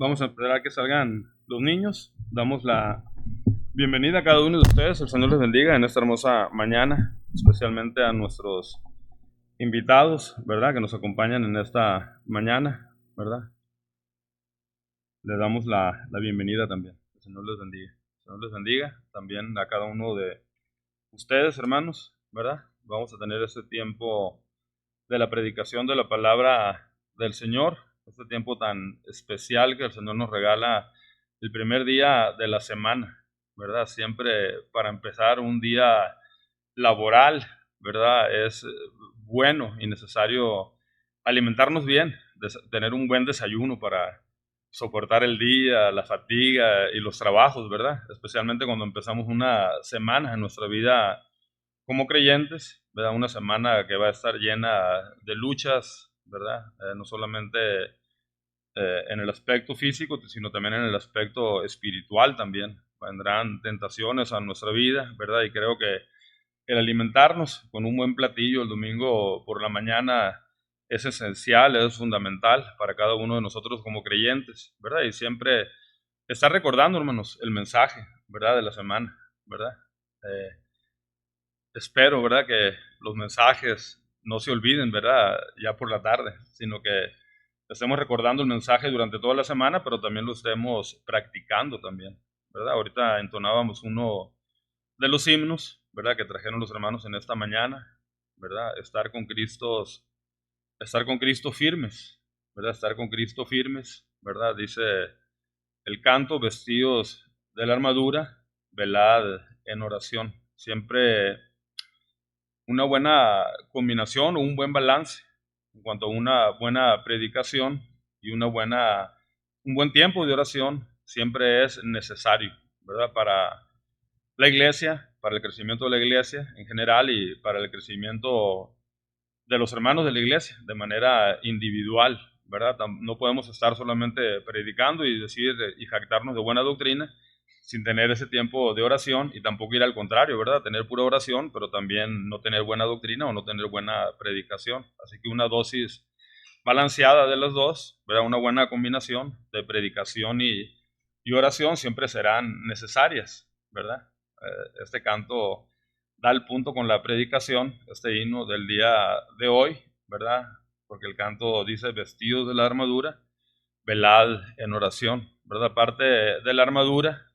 Vamos a esperar a que salgan los niños. Damos la bienvenida a cada uno de ustedes. El Señor les bendiga en esta hermosa mañana, especialmente a nuestros invitados, ¿verdad? Que nos acompañan en esta mañana, ¿verdad? Le damos la bienvenida también. El Señor les bendiga. El Señor les bendiga también a cada uno de ustedes, hermanos, ¿verdad? Vamos a tener este tiempo de la predicación de la palabra del Señor, este tiempo tan especial que el Señor nos regala el primer día de la semana, ¿verdad? Siempre para empezar un día laboral, ¿verdad? Es bueno y necesario alimentarnos bien, tener un buen desayuno para soportar el día, la fatiga y los trabajos, ¿verdad? Especialmente cuando empezamos una semana en nuestra vida como creyentes, ¿verdad? Una semana que va a estar llena de luchas, ¿verdad? No solamente en el aspecto físico, sino también en el aspecto espiritual también. Vendrán tentaciones a nuestra vida, ¿verdad? Y creo que el alimentarnos con un buen platillo el domingo por la mañana es esencial, es fundamental para cada uno de nosotros como creyentes, ¿verdad? Y siempre estar recordando, hermanos, el mensaje, ¿verdad? De la semana, ¿verdad? Eh, Espero, ¿verdad? Que los mensajes no se olviden, ¿verdad? Ya por la tarde, sino que estemos recordando el mensaje durante toda la semana, pero también lo estemos practicando también, ¿verdad? Ahorita entonábamos uno de los himnos, ¿verdad? Que trajeron los hermanos en esta mañana, ¿verdad? Estar con Cristo firmes, ¿verdad? Estar con Cristo firmes, ¿verdad? Dice el canto, vestidos de la armadura, velad en oración. Siempre una buena combinación o un buen balance en cuanto a una buena predicación y un buen tiempo de oración siempre es necesario, ¿verdad? Para la iglesia, para el crecimiento de la iglesia en general y para el crecimiento de los hermanos de la iglesia de manera individual, ¿verdad? No podemos estar solamente predicando y decir y jactarnos de buena doctrina sin tener ese tiempo de oración y tampoco ir al contrario, ¿verdad? Tener pura oración, pero también no tener buena doctrina o no tener buena predicación. Así que una dosis balanceada de las dos, ¿verdad? Una buena combinación de predicación y oración siempre serán necesarias, ¿verdad? Este canto da el punto con la predicación, este himno del día de hoy, ¿verdad? Porque el canto dice, vestidos de la armadura, velad en oración, ¿verdad? Parte de la armadura,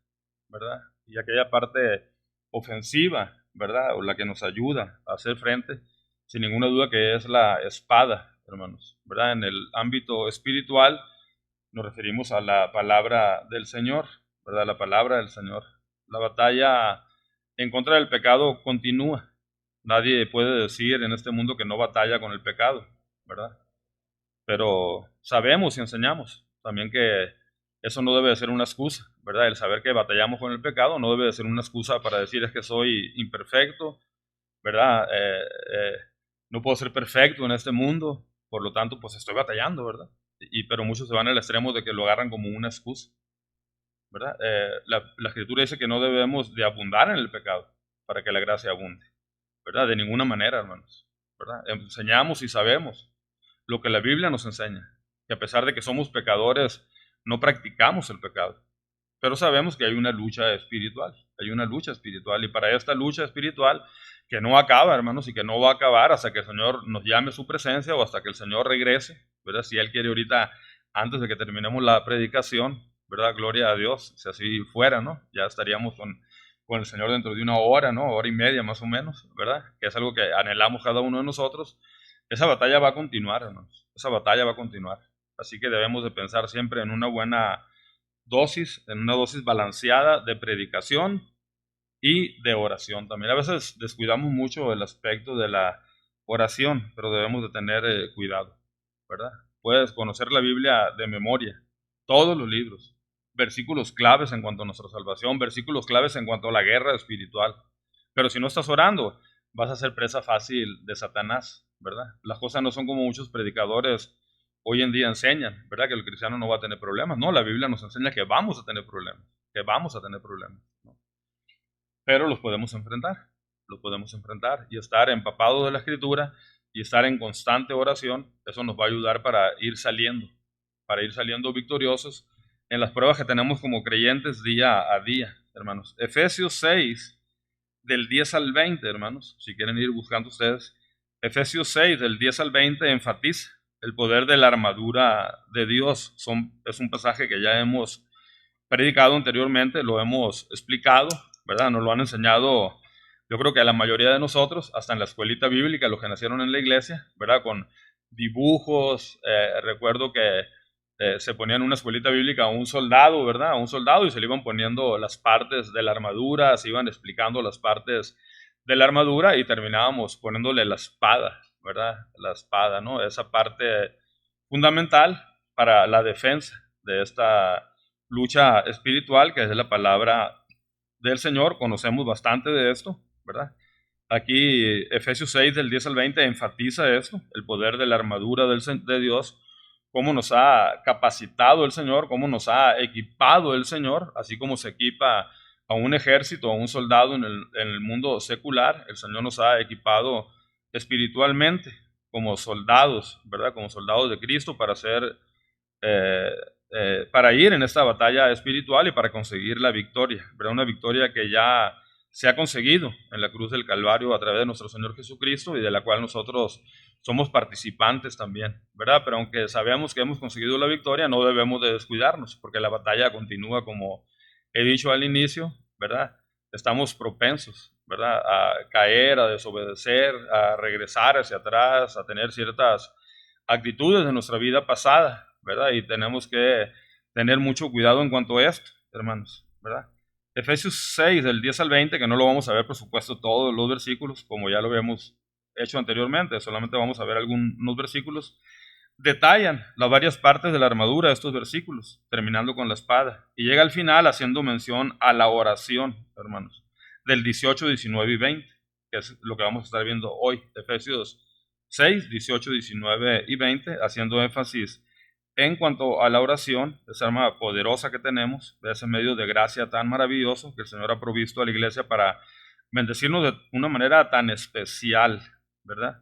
¿verdad? Y aquella parte ofensiva, ¿verdad? O la que nos ayuda a hacer frente, sin ninguna duda que es la espada, hermanos, ¿verdad? En el ámbito espiritual nos referimos a la palabra del Señor, ¿verdad? La palabra del Señor. La batalla en contra del pecado continúa. Nadie puede decir en este mundo que no batalla con el pecado, ¿verdad? Pero sabemos y enseñamos también que eso no debe de ser una excusa, ¿verdad? El saber que batallamos con el pecado no debe de ser una excusa para decir es que soy imperfecto, ¿verdad? No puedo ser perfecto en este mundo, por lo tanto, pues estoy batallando, ¿verdad? Pero muchos se van al extremo de que lo agarran como una excusa, ¿verdad? La Escritura dice que no debemos de abundar en el pecado para que la gracia abunde, ¿verdad? De ninguna manera, hermanos, ¿verdad? Enseñamos y sabemos lo que la Biblia nos enseña, que a pesar de que somos pecadores, no practicamos el pecado, pero sabemos que hay una lucha espiritual, y para esta lucha espiritual, que no acaba, hermanos, y que no va a acabar hasta que el Señor nos llame a su presencia o hasta que el Señor regrese, ¿verdad? Si Él quiere ahorita, antes de que terminemos la predicación, ¿verdad? Gloria a Dios, si así fuera, ¿no? Ya estaríamos con el Señor dentro de una hora, ¿no? Hora y media más o menos, ¿verdad? Que es algo que anhelamos cada uno de nosotros. Esa batalla va a continuar, hermanos. Esa batalla va a continuar. Así que debemos de pensar siempre en una buena dosis, en una dosis balanceada de predicación y de oración. También a veces descuidamos mucho el aspecto de la oración, pero debemos de tener cuidado, ¿verdad? Puedes conocer la Biblia de memoria, todos los libros, versículos claves en cuanto a nuestra salvación, versículos claves en cuanto a la guerra espiritual. Pero si no estás orando, vas a ser presa fácil de Satanás, ¿verdad? Las cosas no son como muchos predicadores hoy en día enseñan, ¿verdad? Que el cristiano no va a tener problemas. No, la Biblia nos enseña que vamos a tener problemas, que vamos a tener problemas, ¿no? Pero los podemos enfrentar y estar empapados de la Escritura y estar en constante oración, eso nos va a ayudar para ir saliendo victoriosos en las pruebas que tenemos como creyentes día a día, hermanos. Efesios 6, del 10 al 20, hermanos, si quieren ir buscando ustedes. Efesios 6, del 10 al 20, enfatiza el poder de la armadura de Dios. Es un pasaje que ya hemos predicado anteriormente, lo hemos explicado, ¿verdad? Nos lo han enseñado, yo creo que a la mayoría de nosotros, hasta en la escuelita bíblica, los que nacieron en la iglesia, ¿verdad? Con dibujos. Recuerdo que se ponían en una escuelita bíblica a un soldado, ¿verdad? A un soldado, y se le iban poniendo las partes de la armadura, se iban explicando las partes de la armadura y terminábamos poniéndole la espada, ¿verdad? La espada, ¿no? Esa parte fundamental para la defensa de esta lucha espiritual, que es la palabra del Señor. Conocemos bastante de esto, ¿verdad? Aquí Efesios 6 del 10 al 20 enfatiza eso, el poder de la armadura de Dios, cómo nos ha capacitado el Señor, cómo nos ha equipado el Señor, así como se equipa a un ejército, a un soldado en el mundo secular. El Señor nos ha equipado espiritualmente como soldados, ¿verdad? Como soldados de Cristo para ser eh, para ir en esta batalla espiritual y para conseguir la victoria, ¿verdad? Una victoria que ya se ha conseguido en la cruz del Calvario a través de nuestro Señor Jesucristo y de la cual nosotros somos participantes también, ¿verdad? Pero aunque sabemos que hemos conseguido la victoria, no debemos de descuidarnos, porque la batalla continúa, como he dicho al inicio, ¿verdad? Estamos propensos, ¿verdad? A caer, a desobedecer, a regresar hacia atrás, a tener ciertas actitudes de nuestra vida pasada, ¿verdad? Y tenemos que tener mucho cuidado en cuanto a esto, hermanos, ¿verdad? Efesios 6, del 10 al 20, que no lo vamos a ver, por supuesto, todos los versículos, como ya lo habíamos hecho anteriormente, solamente vamos a ver algunos versículos, detallan las varias partes de la armadura de estos versículos, terminando con la espada, y llega al final haciendo mención a la oración, hermanos, del 18, 19 y 20, que es lo que vamos a estar viendo hoy, Efesios 6, 18, 19 y 20, haciendo énfasis en cuanto a la oración, esa arma poderosa que tenemos, de ese medio de gracia tan maravilloso que el Señor ha provisto a la iglesia para bendecirnos de una manera tan especial, ¿verdad?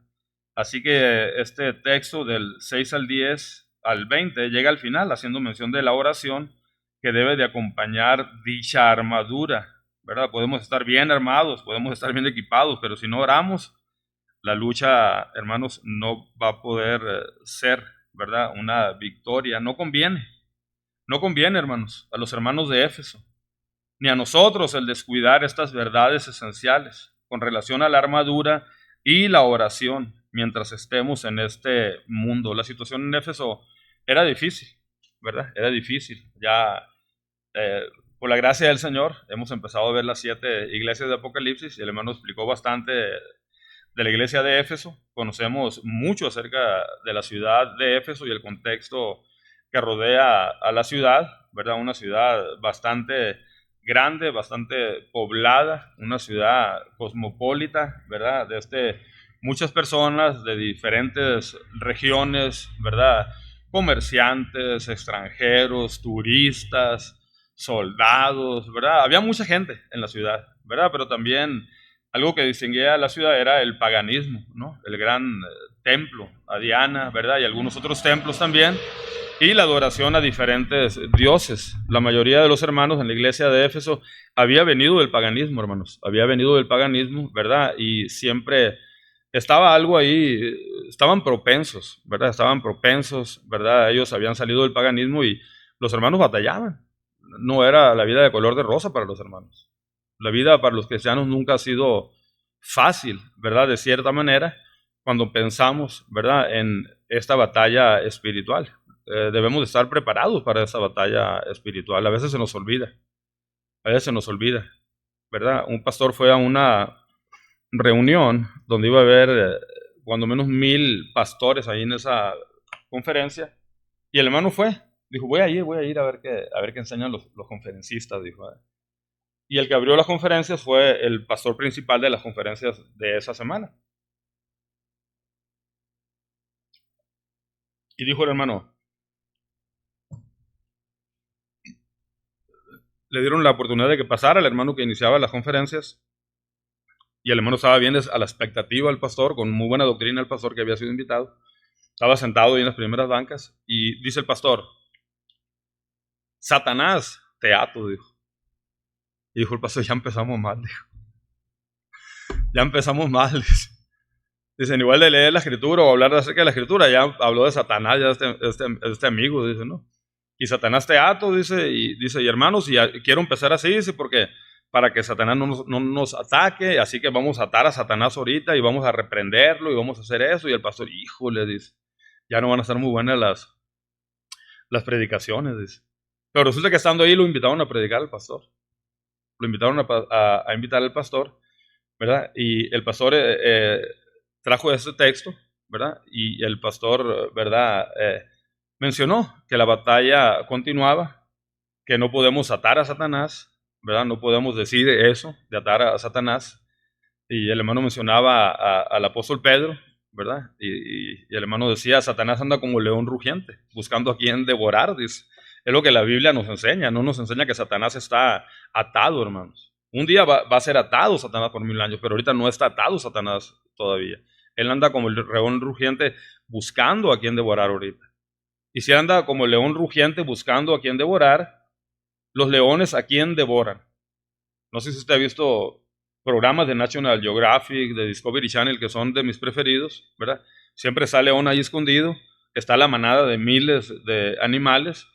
Así que este texto del 6 al 10 al 20 llega al final haciendo mención de la oración que debe de acompañar dicha armadura, ¿verdad? Podemos estar bien armados, podemos estar bien equipados, pero si no oramos, la lucha, hermanos, no va a poder ser, ¿verdad? Una victoria. No conviene, hermanos, a los hermanos de Éfeso, ni a nosotros el descuidar estas verdades esenciales con relación a la armadura y la oración mientras estemos en este mundo. La situación en Éfeso era difícil, ¿verdad? Era difícil. Ya, por la gracia del Señor, hemos empezado a ver las 7 iglesias de Apocalipsis y el hermano explicó bastante de la iglesia de Éfeso. Conocemos mucho acerca de la ciudad de Éfeso y el contexto que rodea a la ciudad, ¿verdad? Una ciudad bastante grande, bastante poblada, una ciudad cosmopolita, ¿verdad? Muchas personas de diferentes regiones, ¿verdad? Comerciantes, extranjeros, turistas, soldados, ¿verdad? Había mucha gente en la ciudad, ¿verdad? Pero también algo que distinguía a la ciudad era el paganismo, ¿no? El gran templo a Diana, ¿verdad? Y algunos otros templos también, y la adoración a diferentes dioses. La mayoría de los hermanos en la iglesia de Éfeso había venido del paganismo, hermanos, había venido del paganismo, ¿verdad? Y siempre estaba algo ahí, estaban propensos, ¿verdad? Estaban propensos, ¿verdad? Ellos habían salido del paganismo y los hermanos batallaban. No era la vida de color de rosa para los hermanos. La vida para los cristianos nunca ha sido fácil, ¿verdad? De cierta manera, cuando pensamos, ¿verdad?, en esta batalla espiritual. Debemos de estar preparados para esa batalla espiritual. A veces se nos olvida, a veces se nos olvida, ¿verdad? Un pastor fue a una reunión donde iba a haber cuando menos 1000 pastores ahí en esa conferencia, y el hermano fue, dijo, voy a ir a ver qué enseñan los conferencistas, dijo. Y el que abrió las conferencias fue el pastor principal de las conferencias de esa semana. Y dijo el hermano, le dieron la oportunidad de que pasara al hermano que iniciaba las conferencias, y el hermano estaba bien a la expectativa del pastor, con muy buena doctrina el pastor que había sido invitado. Estaba sentado ahí en las primeras bancas, y dice el pastor, Satanás te ato, dijo. Y dijo el pastor, ya empezamos mal, dijo. Ya empezamos mal, dice. Dicen, igual de leer la escritura o hablar acerca de la escritura, ya habló de Satanás, ya este amigo, dice, ¿no? Y Satanás te ato, dice, y hermanos, y quiero empezar así, dice, porque para que Satanás no nos ataque, así que vamos a atar a Satanás ahorita y vamos a reprenderlo y vamos a hacer eso. Y el pastor, híjole, dice, ya no van a estar muy buenas las predicaciones, dice. Pero resulta que estando ahí lo invitaron a predicar al pastor. Lo invitaron a invitar al pastor, ¿verdad? Y el pastor trajo ese texto, ¿verdad? Y el pastor, ¿verdad? Mencionó que la batalla continuaba, que no podemos atar a Satanás, ¿verdad? No podemos decir eso, de atar a Satanás. Y el hermano mencionaba al apóstol Pedro, ¿verdad? Y el hermano decía, Satanás anda como león rugiente, buscando a quien devorar, dice. Es lo que la Biblia nos enseña, no nos enseña que Satanás está atado, hermanos. Un día va a ser atado Satanás por 1000 años, pero ahorita no está atado Satanás todavía. Él anda como el león rugiente buscando a quien devorar ahorita. Y si anda como el león rugiente buscando a quien devorar, los leones a quien devoran. No sé si usted ha visto programas de National Geographic, de Discovery Channel, que son de mis preferidos, ¿verdad? Siempre sale león ahí escondido, está la manada de miles de animales,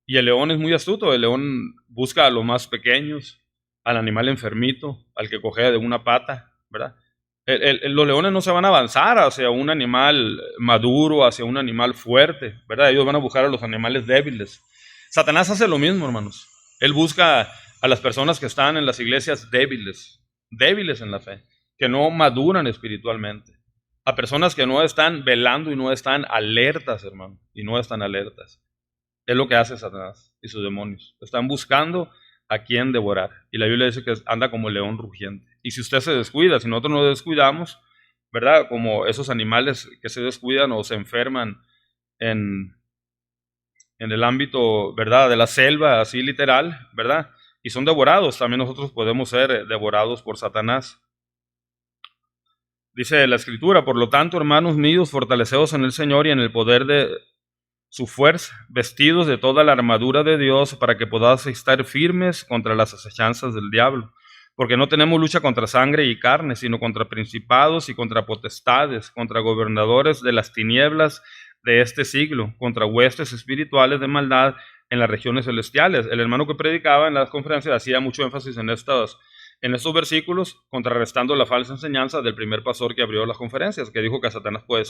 y el león es muy astuto, el león busca a los más pequeños, al animal enfermito, al que cojea de una pata, ¿verdad? Los leones no se van a avanzar hacia un animal maduro, hacia un animal fuerte, ¿verdad? Ellos van a buscar a los animales débiles. Satanás hace lo mismo, hermanos. Él busca a las personas que están en las iglesias débiles en la fe, que no maduran espiritualmente, a personas que no están velando y no están alertas, hermano, y no están alertas. Es lo que hace Satanás y sus demonios. Están buscando a quien devorar. Y la Biblia dice que anda como el león rugiente. Y si usted se descuida, si nosotros nos descuidamos, ¿verdad? Como esos animales que se descuidan o se enferman en el ámbito, ¿verdad? De la selva, así literal, ¿verdad? Y son devorados. También nosotros podemos ser devorados por Satanás. Dice la Escritura, por lo tanto, hermanos míos, fortaleceos en el Señor y en el poder de su fuerza, vestidos de toda la armadura de Dios para que podáis estar firmes contra las acechanzas del diablo. Porque no tenemos lucha contra sangre y carne, sino contra principados y contra potestades, contra gobernadores de las tinieblas de este siglo, contra huestes espirituales de maldad en las regiones celestiales. El hermano que predicaba en las conferencias hacía mucho énfasis en estos versículos, contrarrestando la falsa enseñanza del primer pastor que abrió las conferencias, que dijo que Satanás puede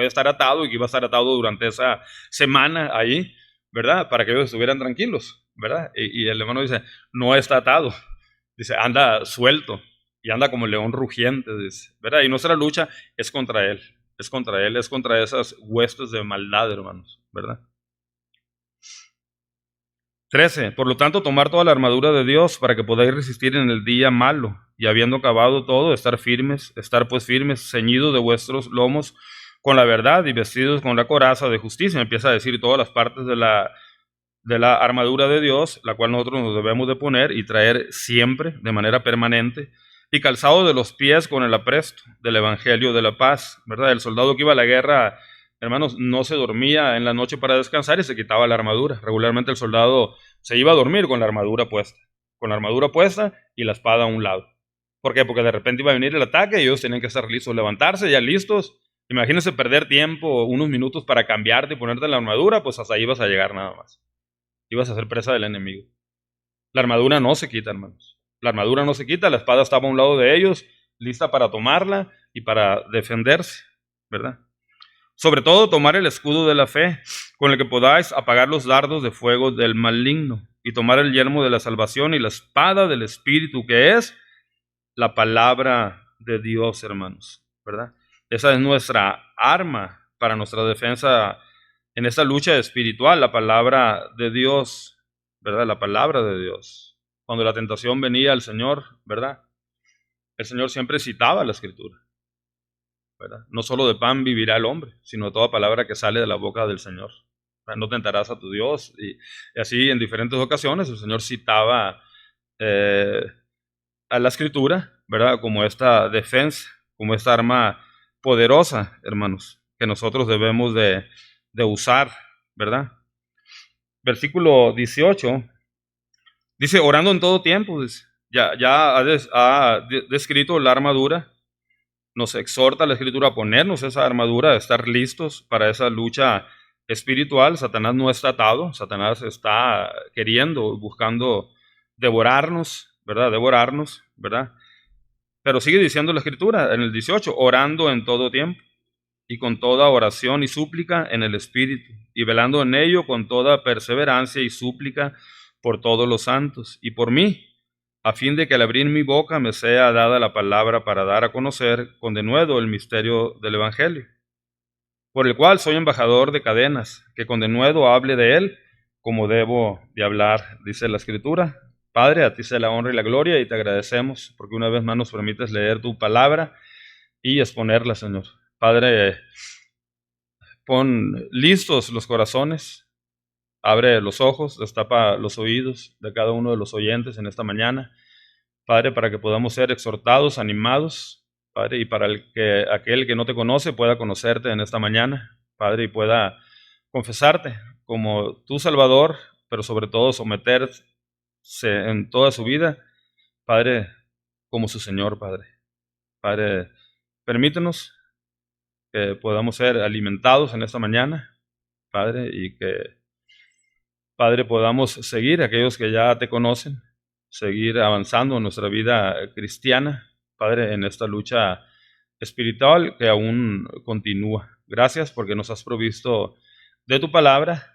estar atado y que iba a estar atado durante esa semana ahí, ¿verdad? Para que ellos estuvieran tranquilos, ¿verdad? Y el hermano dice, no está atado, dice, anda suelto y anda como el león rugiente, dice, ¿verdad? Y nuestra lucha es contra él, es contra esas huestes de maldad, hermanos, ¿verdad? 13. Por lo tanto, tomar toda la armadura de Dios para que podáis resistir en el día malo, y habiendo acabado todo, estar pues firmes, ceñidos de vuestros lomos con la verdad y vestidos con la coraza de justicia. Empieza a decir todas las partes de la armadura de Dios, la cual nosotros nos debemos de poner y traer siempre, de manera permanente, y calzado de los pies con el apresto del Evangelio de la paz, ¿verdad? El soldado que iba a la guerra, hermanos, no se dormía en la noche para descansar y se quitaba la armadura. Regularmente el soldado se iba a dormir con la armadura puesta y la espada a un lado. ¿Por qué? Porque de repente iba a venir el ataque y ellos tenían que estar listos, levantarse ya listos. Imagínense perder tiempo, unos minutos para cambiarte y ponerte la armadura, pues hasta ahí ibas a llegar nada más. Ibas a ser presa del enemigo. La armadura no se quita, hermanos. La armadura no se quita, la espada estaba a un lado de ellos, lista para tomarla y para defenderse, ¿verdad? Sobre todo tomar el escudo de la fe, con el que podáis apagar los dardos de fuego del maligno, y tomar el yelmo de la salvación y la espada del Espíritu, que es la palabra de Dios, hermanos, ¿verdad? Esa es nuestra arma para nuestra defensa en esta lucha espiritual, la palabra de Dios, ¿verdad? La palabra de Dios. Cuando la tentación venía al Señor, ¿verdad? El Señor siempre citaba la Escritura, ¿verdad? No solo de pan vivirá el hombre, sino de toda palabra que sale de la boca del Señor. No tentarás a tu Dios. Y así en diferentes ocasiones el Señor citaba a la Escritura, ¿verdad? Como esta defensa, como esta arma poderosa, hermanos, que nosotros debemos de usar, ¿verdad? versículo 18, dice, orando en todo tiempo. Dice. Ya ha descrito la armadura. Nos exhorta la Escritura a ponernos esa armadura, a estar listos para esa lucha espiritual. Satanás no está atado, Satanás está queriendo, buscando devorarnos, ¿verdad? Devorarnos, ¿verdad? Pero sigue diciendo la Escritura en el 18, orando en todo tiempo y con toda oración y súplica en el Espíritu, y velando en ello con toda perseverancia y súplica por todos los santos y por mí, a fin de que al abrir mi boca me sea dada la palabra para dar a conocer con denuedo el misterio del Evangelio, por el cual soy embajador de cadenas, que con denuedo hable de él como debo de hablar, dice la Escritura. Padre, a ti sea la honra y la gloria, y te agradecemos porque una vez más nos permites leer tu palabra y exponerla, Señor. Padre, pon listos los corazones, abre los ojos, destapa los oídos de cada uno de los oyentes en esta mañana, Padre, para que podamos ser exhortados, animados, Padre, y para aquel que no te conoce pueda conocerte en esta mañana, Padre, y pueda confesarte como tu Salvador, pero sobre todo someterse en toda su vida, Padre, como su Señor, Padre. Padre, permítenos que podamos ser alimentados en esta mañana, Padre, y que, Padre, podamos seguir aquellos que ya te conocen, seguir avanzando en nuestra vida cristiana, Padre, en esta lucha espiritual que aún continúa. Gracias porque nos has provisto de tu palabra,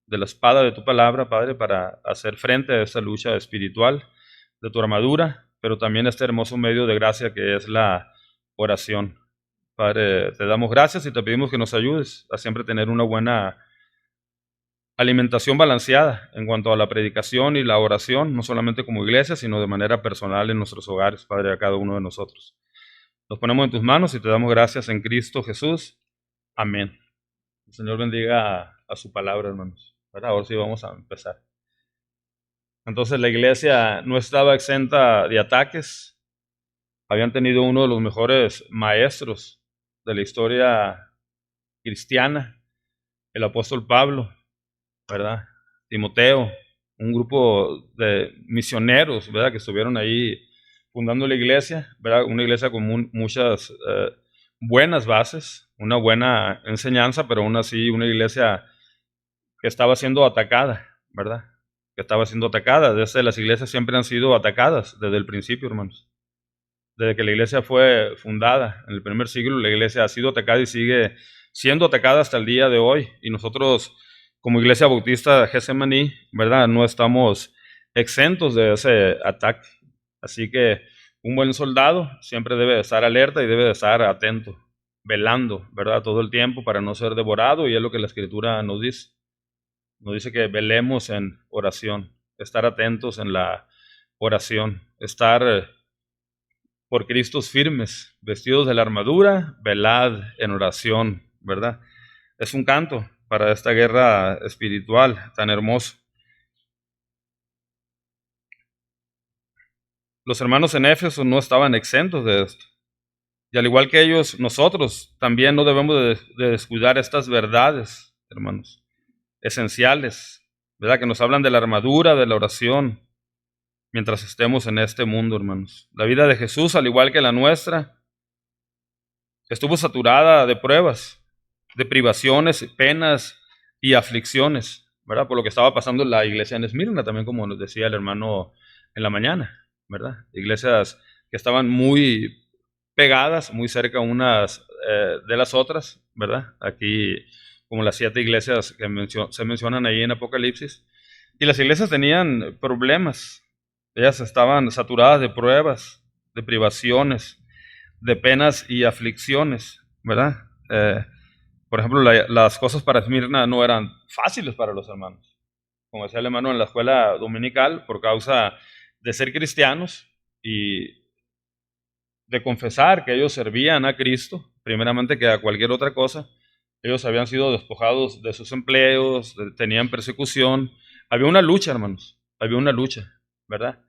de la espada de tu palabra, Padre, para hacer frente a esta lucha espiritual, de tu armadura, pero también este hermoso medio de gracia que es la oración. Padre, te damos gracias y te pedimos que nos ayudes a siempre tener una buena alimentación balanceada en cuanto a la predicación y la oración, no solamente como iglesia, sino de manera personal en nuestros hogares, Padre, a cada uno de nosotros. Nos ponemos en tus manos y te damos gracias en Cristo Jesús. Amén. El Señor bendiga a su palabra, hermanos. Ahora sí vamos a empezar. Entonces la iglesia no estaba exenta de ataques. Habían tenido uno de los mejores maestros de la historia cristiana, el apóstol Pablo, ¿verdad? Timoteo, un grupo de misioneros, ¿verdad? Que estuvieron ahí fundando la iglesia, ¿verdad? Una iglesia con muchas buenas bases, una buena enseñanza, pero aún así una iglesia que estaba siendo atacada, ¿verdad? Que estaba siendo atacada. Desde las iglesias siempre han sido atacadas desde el principio, hermanos. Desde que la iglesia fue fundada en el primer siglo, la iglesia ha sido atacada y sigue siendo atacada hasta el día de hoy. Y nosotros, como Iglesia Bautista Getsemaní, ¿verdad? No estamos exentos de ese ataque. Así que un buen soldado siempre debe estar alerta y debe estar atento, velando, ¿verdad? Todo el tiempo para no ser devorado, y es lo que la Escritura nos dice. Nos dice que velemos en oración, estar atentos en la oración, estar por Cristos firmes, vestidos de la armadura, velad en oración, ¿verdad? Es un canto para esta guerra espiritual tan hermoso. Los hermanos en Éfeso no estaban exentos de esto. Y al igual que ellos, nosotros también no debemos de descuidar estas verdades, hermanos, esenciales, ¿verdad? Que nos hablan de la armadura, de la oración, mientras estemos en este mundo, hermanos. La vida de Jesús, al igual que la nuestra, estuvo saturada de pruebas, de privaciones, penas y aflicciones, ¿verdad? Por lo que estaba pasando en la iglesia en Esmirna, también como nos decía el hermano en la mañana, ¿verdad? Iglesias que estaban muy pegadas, muy cerca unas de las otras, ¿verdad? Aquí, como las 7 iglesias que se mencionan ahí en Apocalipsis. Y las iglesias tenían problemas, ellas estaban saturadas de pruebas, de privaciones, de penas y aflicciones, ¿verdad? Por ejemplo, las cosas para Esmirna no eran fáciles para los hermanos. Como decía el hermano en la escuela dominical, por causa de ser cristianos y de confesar que ellos servían a Cristo, primeramente que a cualquier otra cosa, ellos habían sido despojados de sus empleos, tenían persecución. Había una lucha, hermanos, había una lucha, ¿verdad?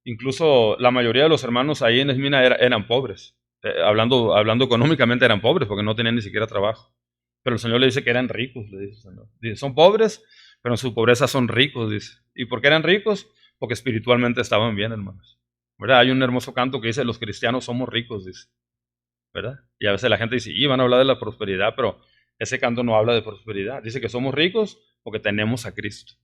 Incluso la mayoría de los hermanos ahí en Esmirna eran pobres. Hablando económicamente eran pobres porque no tenían ni siquiera trabajo, Pero el Señor le dice que eran ricos, le dice el Señor. Dice, son pobres, pero en su pobreza son ricos, dice. ¿Y por qué eran ricos? Porque espiritualmente estaban bien, hermanos. ¿Verdad? Hay un hermoso canto que dice, los cristianos somos ricos, dice. ¿Verdad? Y a veces la gente dice, y van a hablar de la prosperidad, pero ese canto no habla de prosperidad. Dice que somos ricos porque tenemos a Cristo.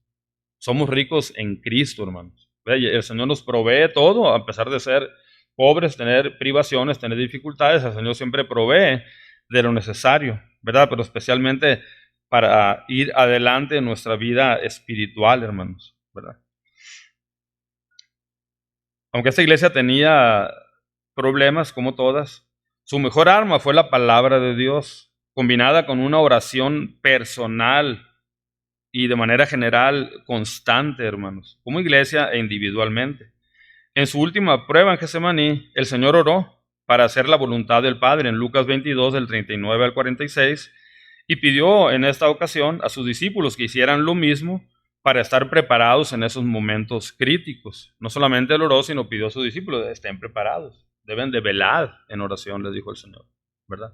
Somos ricos en Cristo, hermanos. ¿Verdad? Y el Señor nos provee todo, a pesar de ser pobres, tener privaciones, tener dificultades. El Señor siempre provee de lo necesario, ¿verdad? Pero especialmente para ir adelante en nuestra vida espiritual, hermanos, ¿verdad? Aunque esta iglesia tenía problemas como todas, su mejor arma fue la palabra de Dios, combinada con una oración personal y de manera general constante, hermanos, como iglesia e individualmente. En su última prueba en Getsemaní, el Señor oró para hacer la voluntad del Padre en Lucas 22, del 39 al 46, y pidió en esta ocasión a sus discípulos que hicieran lo mismo para estar preparados en esos momentos críticos. No solamente él oró, sino pidió a sus discípulos, estén preparados, deben de velar en oración, les dijo el Señor, ¿verdad?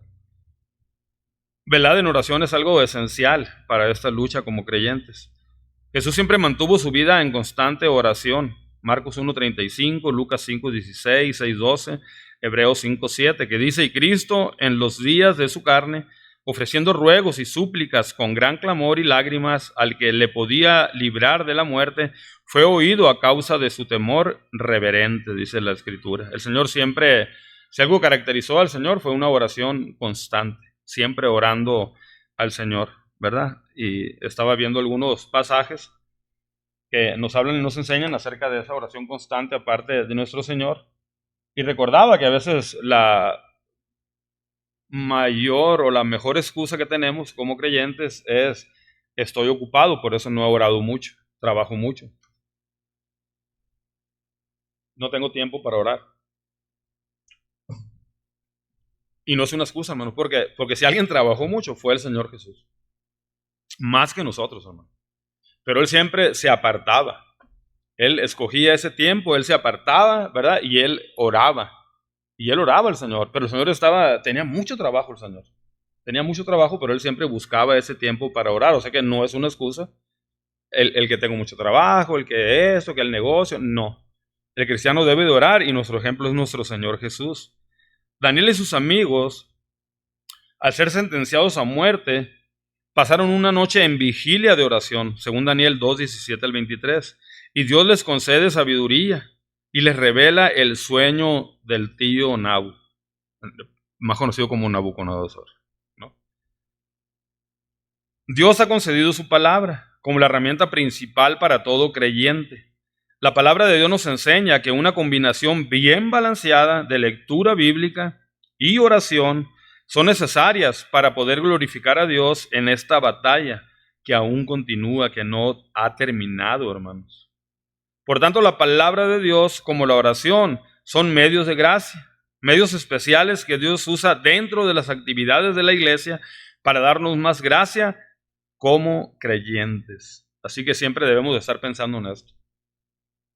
Velar en oración es algo esencial para esta lucha como creyentes. Jesús siempre mantuvo su vida en constante oración. Marcos 1:35, Lucas 5:16, 6:12, Hebreos 5:7, que dice, y Cristo en los días de su carne, ofreciendo ruegos y súplicas con gran clamor y lágrimas al que le podía librar de la muerte, fue oído a causa de su temor reverente, dice la Escritura. El Señor siempre, si algo caracterizó al Señor, fue una oración constante, siempre orando al Señor, ¿verdad? Y estaba viendo algunos pasajes que nos hablan y nos enseñan acerca de esa oración constante aparte de nuestro Señor. Y recordaba que a veces la mayor o la mejor excusa que tenemos como creyentes es estoy ocupado, por eso no he orado mucho, trabajo mucho, no tengo tiempo para orar. Y no es una excusa, hermano, porque si alguien trabajó mucho fue el Señor Jesús, más que nosotros, hermano. Pero Él siempre se apartaba. Él escogía ese tiempo, Él se apartaba, ¿verdad? Y Él oraba. Y él oraba al Señor, pero el Señor tenía mucho trabajo el Señor. Tenía mucho trabajo, pero él siempre buscaba ese tiempo para orar. O sea que no es una excusa el que tengo mucho trabajo, el que esto, que el negocio. No. El cristiano debe de orar y nuestro ejemplo es nuestro Señor Jesús. Daniel y sus amigos, al ser sentenciados a muerte, pasaron una noche en vigilia de oración, según Daniel 2, 17 al 23. Y Dios les concede sabiduría y les revela el sueño del tío Nabu, más conocido como Nabucodonosor, ¿no? Dios ha concedido su palabra como la herramienta principal para todo creyente. La palabra de Dios nos enseña que una combinación bien balanceada de lectura bíblica y oración son necesarias para poder glorificar a Dios en esta batalla que aún continúa, que no ha terminado, hermanos. Por tanto, la palabra de Dios como la oración son medios de gracia, medios especiales que Dios usa dentro de las actividades de la iglesia para darnos más gracia como creyentes. Así que siempre debemos de estar pensando en esto.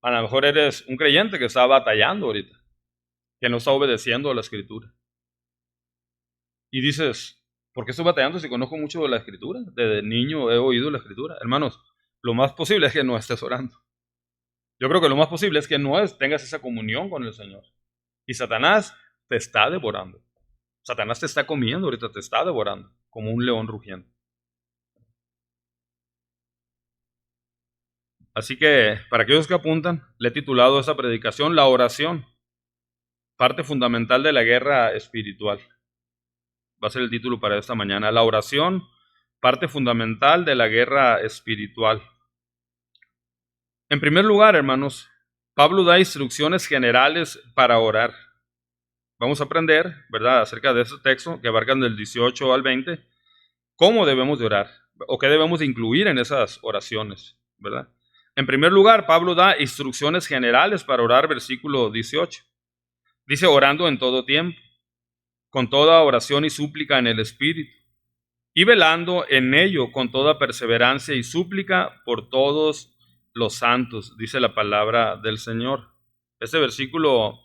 A lo mejor eres un creyente que está batallando ahorita, que no está obedeciendo a la Escritura. Y dices, ¿por qué estoy batallando si conozco mucho de la Escritura? Desde niño he oído la Escritura. Hermanos, lo más posible es que no estés orando. Yo creo que lo más posible es que tengas esa comunión con el Señor. Y Satanás te está devorando. Satanás te está comiendo ahorita, te está devorando, como un león rugiente. Así que, para aquellos que apuntan, le he titulado esta predicación La oración, parte fundamental de la guerra espiritual. Va a ser el título para esta mañana. La oración, parte fundamental de la guerra espiritual. En primer lugar, hermanos, Pablo da instrucciones generales para orar. Vamos a aprender, ¿verdad?, acerca de este texto que abarcan del 18 al 20, cómo debemos de orar o qué debemos de incluir en esas oraciones, ¿verdad? En primer lugar, Pablo da instrucciones generales para orar, versículo 18. Dice, orando en todo tiempo, con toda oración y súplica en el Espíritu, y velando en ello con toda perseverancia y súplica por todos los santos, dice la palabra del Señor. Este versículo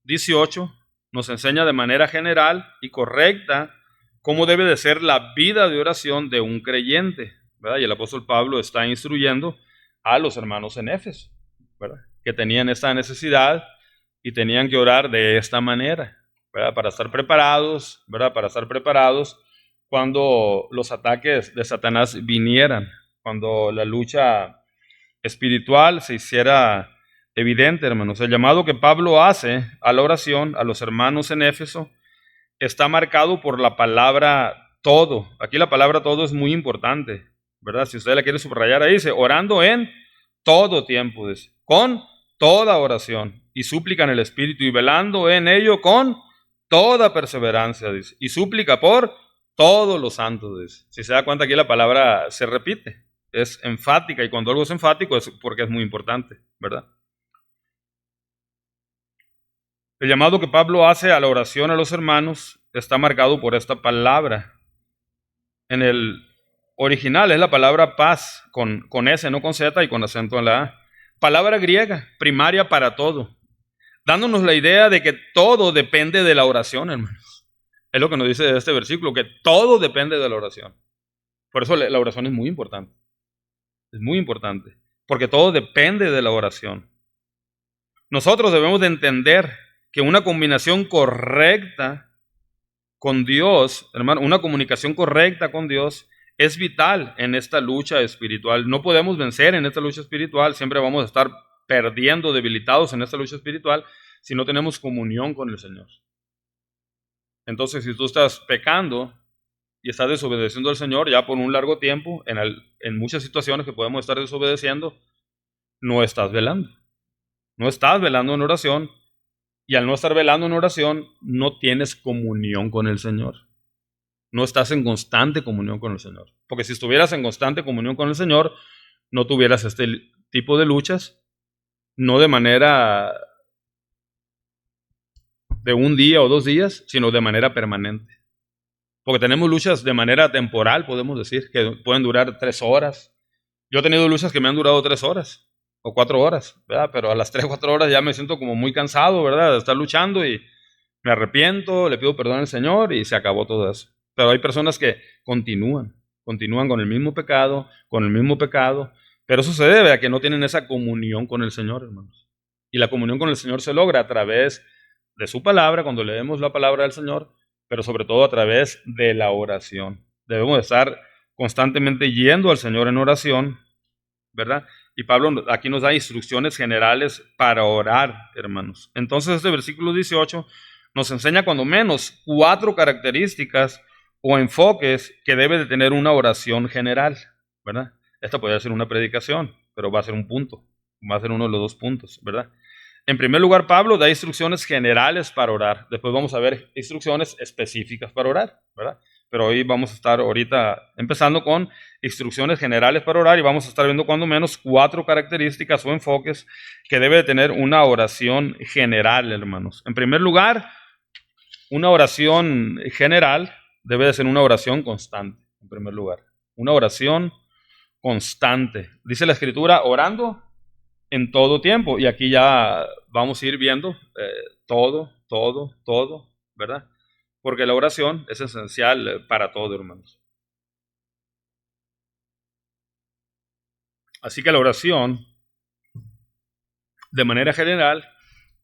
18 nos enseña de manera general y correcta cómo debe de ser la vida de oración de un creyente, ¿verdad? Y el apóstol Pablo está instruyendo a los hermanos en Éfeso, ¿verdad? Que tenían esta necesidad y tenían que orar de esta manera, ¿verdad? Para estar preparados, ¿verdad? Para estar preparados cuando los ataques de Satanás vinieran, cuando la lucha espiritual se hiciera evidente, hermanos. El llamado que Pablo hace a la oración a los hermanos en Éfeso está marcado por la palabra todo. Aquí la palabra todo es muy importante, ¿verdad? Si usted la quiere subrayar ahí, dice, orando en todo tiempo, dice, con toda oración y súplica en el Espíritu y velando en ello con toda perseverancia, dice, y súplica por todos los santos, dice. Si se da cuenta, aquí la palabra se repite, es enfática, y cuando algo es enfático es porque es muy importante, ¿verdad? El llamado que Pablo hace a la oración a los hermanos está marcado por esta palabra. En el original es la palabra paz, con S, no con Z, y con acento en la A. Palabra griega, primaria para todo, dándonos la idea de que todo depende de la oración, hermanos. Es lo que nos dice este versículo, que todo depende de la oración. Por eso la oración es muy importante. Es muy importante, porque todo depende de la oración. Nosotros debemos de entender que una combinación correcta con Dios, hermano, una comunicación correcta con Dios es vital en esta lucha espiritual. No podemos vencer en esta lucha espiritual, siempre vamos a estar perdiendo, debilitados en esta lucha espiritual si no tenemos comunión con el Señor. Entonces, si tú estás pecando y estás desobedeciendo al Señor ya por un largo tiempo, en muchas situaciones que podemos estar desobedeciendo, no estás velando. No estás velando en oración, y al no estar velando en oración, no tienes comunión con el Señor. No estás en constante comunión con el Señor. Porque si estuvieras en constante comunión con el Señor, no tuvieras este tipo de luchas, no de manera de un día o 2 días, sino de manera permanente. Porque tenemos luchas de manera temporal, podemos decir, que pueden durar 3 horas. Yo he tenido luchas que me han durado 3 horas o 4 horas, ¿verdad? Pero a las 3 o 4 horas ya me siento como muy cansado, ¿verdad? De estar luchando, y me arrepiento, le pido perdón al Señor y se acabó todo eso. Pero hay personas que continúan con el mismo pecado, pero eso se debe a que no tienen esa comunión con el Señor, hermanos. Y la comunión con el Señor se logra a través de su palabra, cuando leemos la palabra del Señor, pero sobre todo a través de la oración. Debemos estar constantemente yendo al Señor en oración, ¿verdad? Y Pablo aquí nos da instrucciones generales para orar, hermanos. Entonces este versículo 18 nos enseña cuando menos 4 características o enfoques que debe de tener una oración general, ¿verdad? Esta podría ser una predicación, pero va a ser un punto, va a ser uno de los 2 puntos, ¿verdad? En primer lugar, Pablo da instrucciones generales para orar. Después vamos a ver instrucciones específicas para orar, ¿verdad? Pero hoy vamos a estar ahorita empezando con instrucciones generales para orar, y vamos a estar viendo cuando menos 4 características o enfoques que debe de tener una oración general, hermanos. En primer lugar, una oración general debe de ser una oración constante, en primer lugar. Una oración constante. Dice la Escritura, orando en todo tiempo. Y aquí ya vamos a ir viendo todo, ¿verdad? Porque la oración es esencial para todo, hermanos. Así que la oración, de manera general,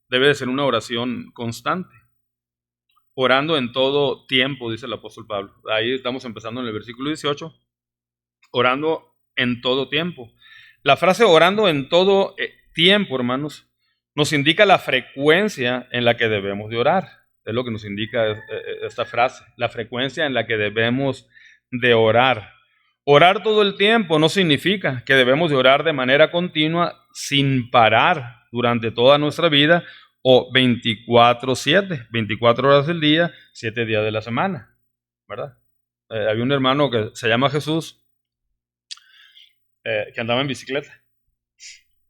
debe de ser una oración constante. Orando en todo tiempo, dice el apóstol Pablo. Ahí estamos empezando en el versículo 18. Orando en todo tiempo. La frase orando en todo tiempo, hermanos, nos indica la frecuencia en la que debemos de orar. Es lo que nos indica esta frase, la frecuencia en la que debemos de orar. Orar todo el tiempo no significa que debemos de orar de manera continua sin parar durante toda nuestra vida, o 24/7, 24 horas del día, 7 días de la semana, ¿verdad? Había un hermano que se llama Jesús, que andaba en bicicleta.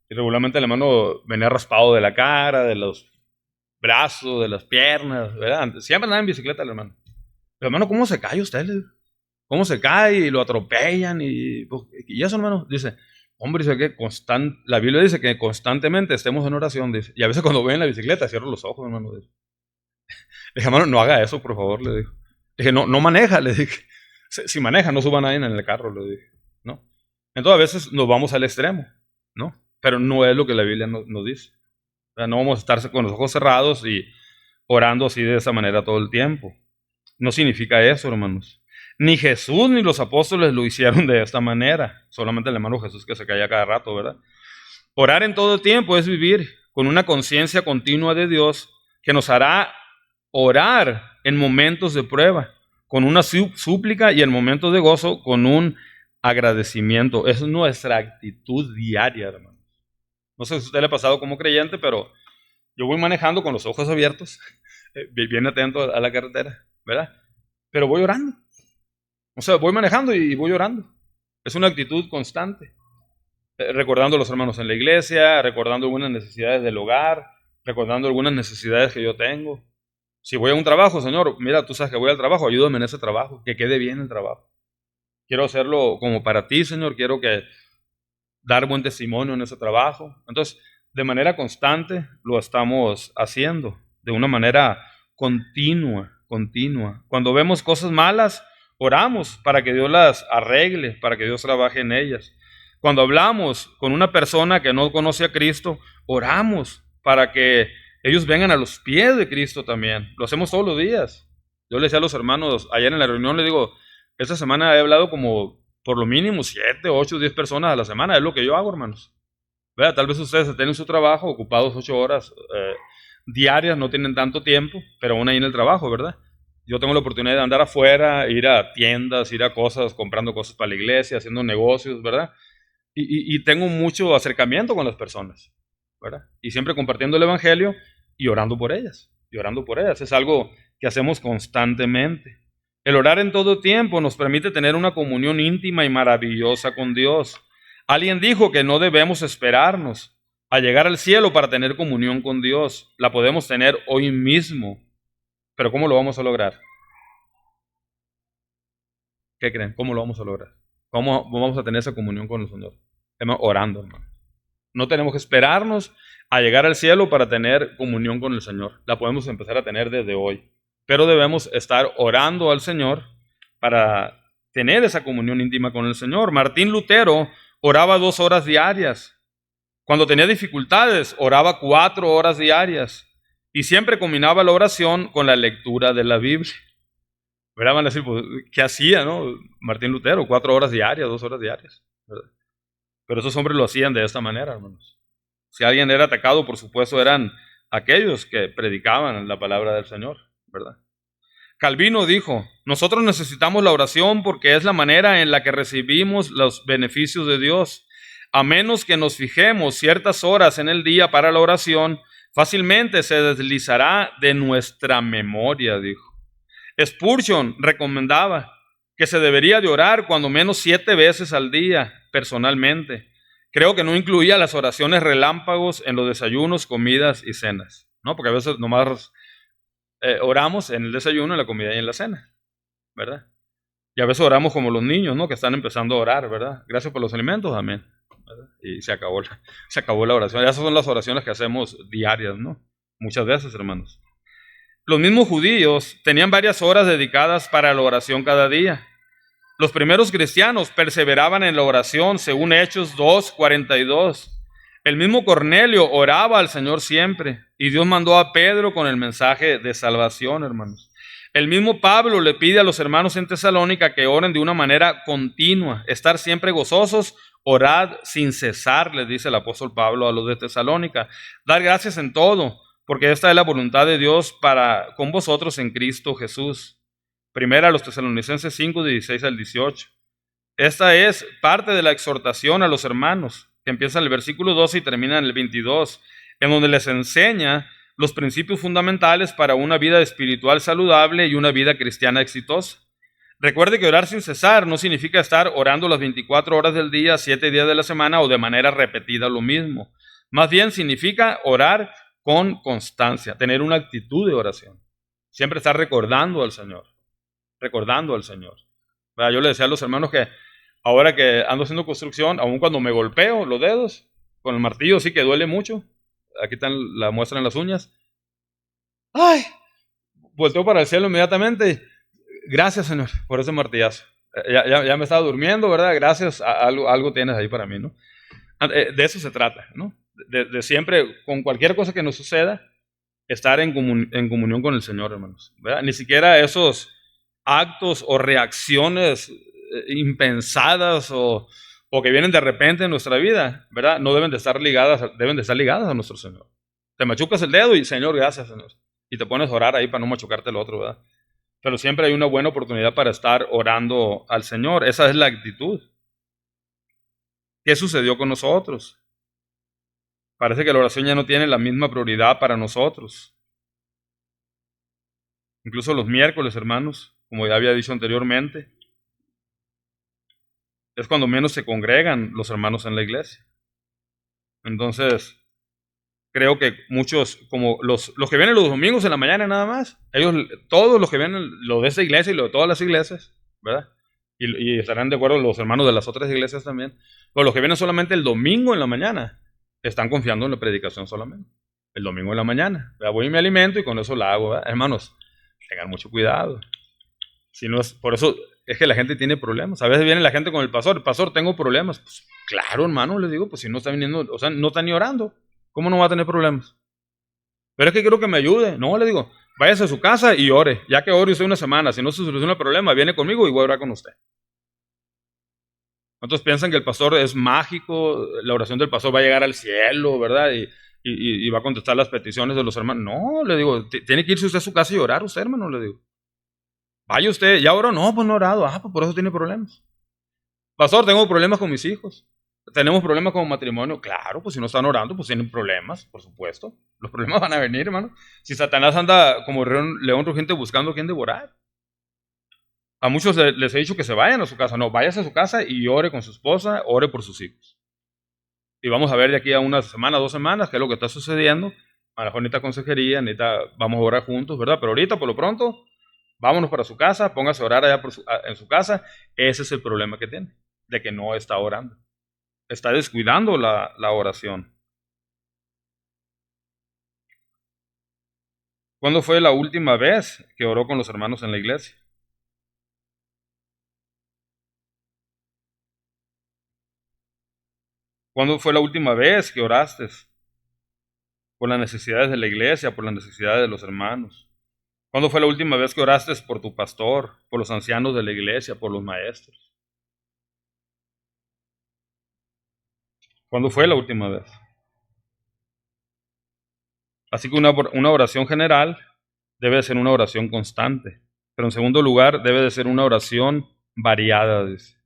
Y regularmente el hermano venía raspado de la cara, de los brazos, de las piernas, ¿verdad? Siempre andaba en bicicleta el hermano. El hermano, ¿cómo se cae usted? ¿Cómo se cae? Y lo atropellan. ¿Y eso, hermano? Dice, hombre, dice que la Biblia dice que constantemente estemos en oración. Dice. Y a veces cuando voy en la bicicleta cierro los ojos, hermano. Dice, hermano, no haga eso, por favor, le digo. Dije, no, no maneja, le dije. Si maneja, no suba a nadie en el carro, le dije, ¿no? Entonces a veces nos vamos al extremo, ¿no? Pero no es lo que la Biblia nos dice. O sea, no vamos a estar con los ojos cerrados y orando así de esa manera todo el tiempo. No significa eso, hermanos. Ni Jesús ni los apóstoles lo hicieron de esta manera. Solamente el hermano Jesús que se calla cada rato, ¿verdad? Orar en todo tiempo es vivir con una conciencia continua de Dios que nos hará orar en momentos de prueba, con una súplica, y en momentos de gozo con un agradecimiento. Es nuestra actitud diaria, hermanos. No sé si a usted le ha pasado como creyente, pero yo voy manejando con los ojos abiertos, bien atento a la carretera, ¿verdad? Pero voy orando. O sea, voy manejando y voy orando. Es una actitud constante. Recordando a los hermanos en la iglesia, recordando algunas necesidades del hogar, recordando algunas necesidades que yo tengo. Si voy a un trabajo, Señor, mira, tú sabes que voy al trabajo, ayúdame en ese trabajo, que quede bien el trabajo. Quiero hacerlo como para ti, Señor, quiero que dar buen testimonio en ese trabajo. Entonces, de manera constante lo estamos haciendo, de una manera continua. Cuando vemos cosas malas, oramos para que Dios las arregle, para que Dios trabaje en ellas. Cuando hablamos con una persona que no conoce a Cristo, oramos para que ellos vengan a los pies de Cristo también. Lo hacemos todos los días. Yo le decía a los hermanos ayer en la reunión, le digo, esta semana he hablado como por lo mínimo 7, 8, 10 personas a la semana. Es lo que yo hago, hermanos. ¿Verdad? Tal vez ustedes tienen su trabajo, ocupados 8 horas diarias, no tienen tanto tiempo, pero aún ahí en el trabajo, ¿verdad? Yo tengo la oportunidad de andar afuera, ir a tiendas, ir a cosas, comprando cosas para la iglesia, haciendo negocios, ¿verdad? Y tengo mucho acercamiento con las personas, ¿verdad? Y siempre compartiendo el evangelio y orando por ellas. Y orando por ellas. Es algo que hacemos constantemente. El orar en todo tiempo nos permite tener una comunión íntima y maravillosa con Dios. Alguien dijo que no debemos esperarnos a llegar al cielo para tener comunión con Dios. La podemos tener hoy mismo. Pero ¿cómo lo vamos a lograr? ¿Qué creen? ¿Cómo lo vamos a lograr? ¿Cómo vamos a tener esa comunión con el Señor? Orando, hermano. No tenemos que esperarnos a llegar al cielo para tener comunión con el Señor. La podemos empezar a tener desde hoy. Pero debemos estar orando al Señor para tener esa comunión íntima con el Señor. Martín Lutero oraba 2 horas diarias. Cuando tenía dificultades, oraba 4 horas diarias. Y siempre combinaba la oración con la lectura de la Biblia. ¿Verdad? Van a decir, pues, ¿qué hacía, no? Martín Lutero, 4 horas diarias, 2 horas diarias. ¿Verdad? Pero esos hombres lo hacían de esta manera, hermanos. Si alguien era atacado, por supuesto, eran aquellos que predicaban la palabra del Señor, ¿verdad? Calvino dijo, nosotros necesitamos la oración porque es la manera en la que recibimos los beneficios de Dios. A menos que nos fijemos ciertas horas en el día para la oración, fácilmente se deslizará de nuestra memoria, dijo. Spurgeon recomendaba que se debería de orar cuando menos 7 veces al día, personalmente. Creo que no incluía las oraciones relámpagos en los desayunos, comidas y cenas, ¿no? Porque a veces nomás oramos en el desayuno, en la comida y en la cena, ¿verdad? Y a veces oramos como los niños, ¿no? Que están empezando a orar, ¿verdad? Gracias por los alimentos, amén. ¿Verdad? Y se acabó la oración. Esas son las oraciones que hacemos diarias, ¿no? Muchas veces, hermanos. Los mismos judíos tenían varias horas dedicadas para la oración cada día. Los primeros cristianos perseveraban en la oración, según Hechos 2:42. El mismo Cornelio oraba al Señor siempre, y Dios mandó a Pedro con el mensaje de salvación, hermanos. El mismo Pablo le pide a los hermanos en Tesalónica que oren de una manera continua, estar siempre gozosos, orad sin cesar, les dice el apóstol Pablo a los de Tesalónica. Dar gracias en todo, porque esta es la voluntad de Dios para con vosotros en Cristo Jesús. Primera a los Tesalonicenses 5:16 al 18. Esta es parte de la exhortación a los hermanos, que empieza en el versículo 12 y termina en el 22, en donde les enseña los principios fundamentales para una vida espiritual saludable y una vida cristiana exitosa. Recuerde que orar sin cesar no significa estar orando las 24 horas del día, 7 días de la semana o de manera repetida lo mismo. Más bien significa orar con constancia, tener una actitud de oración. Siempre estar recordando al Señor. Yo le decía a los hermanos que ahora que ando haciendo construcción, aun cuando me golpeo los dedos con el martillo, sí que duele mucho. Aquí están la muestra en las uñas. ¡Ay! Volteo para el cielo inmediatamente. Gracias, Señor, por ese martillazo. Ya me estaba durmiendo, ¿verdad? Gracias, algo tienes ahí para mí, ¿no? De eso se trata, ¿no? De siempre, con cualquier cosa que nos suceda, estar en comunión con el Señor, hermanos, ¿verdad? Ni siquiera esos actos o reacciones impensadas o que vienen de repente en nuestra vida, ¿verdad? No deben de estar ligadas, deben de estar ligadas a nuestro Señor. Te machucas el dedo y, Señor, gracias, Señor. Y te pones a orar ahí para no machucarte el otro, ¿verdad? Pero siempre hay una buena oportunidad para estar orando al Señor. Esa es la actitud. ¿Qué sucedió con nosotros? Parece que la oración ya no tiene la misma prioridad para nosotros. Incluso los miércoles, hermanos, como ya había dicho anteriormente, es cuando menos se congregan los hermanos en la iglesia. Entonces, creo que muchos, como los que vienen los domingos en la mañana nada más, ellos, todos los que vienen, lo de esa iglesia y lo de todas las iglesias, ¿verdad? Y estarán de acuerdo los hermanos de las otras iglesias también, pero los que vienen solamente el domingo en la mañana, están confiando en la predicación solamente. El domingo en la mañana, ¿verdad? Voy y me alimento y con eso la hago, ¿verdad? Hermanos, tengan mucho cuidado. Si no es, por eso es que la gente tiene problemas. A veces viene la gente con el pastor, tengo problemas. Pues claro, hermano, les digo, pues si no está viniendo, o sea, no está ni orando, ¿cómo no va a tener problemas? Pero es que quiero que me ayude. No, le digo, váyase a su casa y ore. Ya que ore usted una semana, si no se soluciona el problema, viene conmigo y voy a orar con usted. Otros piensan que el pastor es mágico, la oración del pastor va a llegar al cielo, ¿verdad? Y va a contestar las peticiones de los hermanos. No, le digo, tiene que irse usted a su casa y orar usted, hermano, le digo. Vaya usted, ¿ya oró? No, pues no orado. Ah, pues por eso tiene problemas. Pastor, tengo problemas con mis hijos. Tenemos problemas con matrimonio. Claro, pues si no están orando, pues tienen problemas, por supuesto. Los problemas van a venir, hermano. Si Satanás anda como león rugiente buscando a quien devorar. A muchos les he dicho que se vayan a su casa. No, váyase a su casa y ore con su esposa, ore por sus hijos. Y vamos a ver de aquí a una semana, 2 semanas, qué es lo que está sucediendo. A lo mejor necesita consejería, vamos a orar juntos, ¿verdad? Pero ahorita, por lo pronto, vámonos para su casa, póngase a orar allá en su casa. Ese es el problema que tiene, de que no está orando. Está descuidando la oración. ¿Cuándo fue la última vez que oró con los hermanos en la iglesia? ¿Cuándo fue la última vez que oraste por las necesidades de la iglesia, por las necesidades de los hermanos? ¿Cuándo fue la última vez que oraste por tu pastor, por los ancianos de la iglesia, por los maestros? ¿Cuándo fue la última vez? Así que una oración general debe de ser una oración constante. Pero en segundo lugar, debe de ser una oración variada, dice.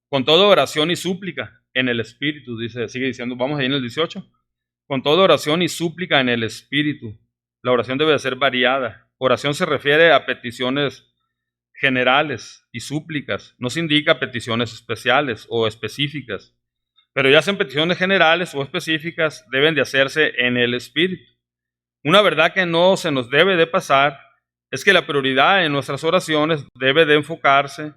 Con toda oración y súplica en el Espíritu, dice, sigue diciendo, vamos ahí en el 18. Con toda oración y súplica en el Espíritu. La oración debe de ser variada. Oración se refiere a peticiones generales y súplicas. No se indica peticiones especiales o específicas. Pero ya sean peticiones generales o específicas, deben de hacerse en el Espíritu. Una verdad que no se nos debe de pasar es que la prioridad en nuestras oraciones debe de enfocarse,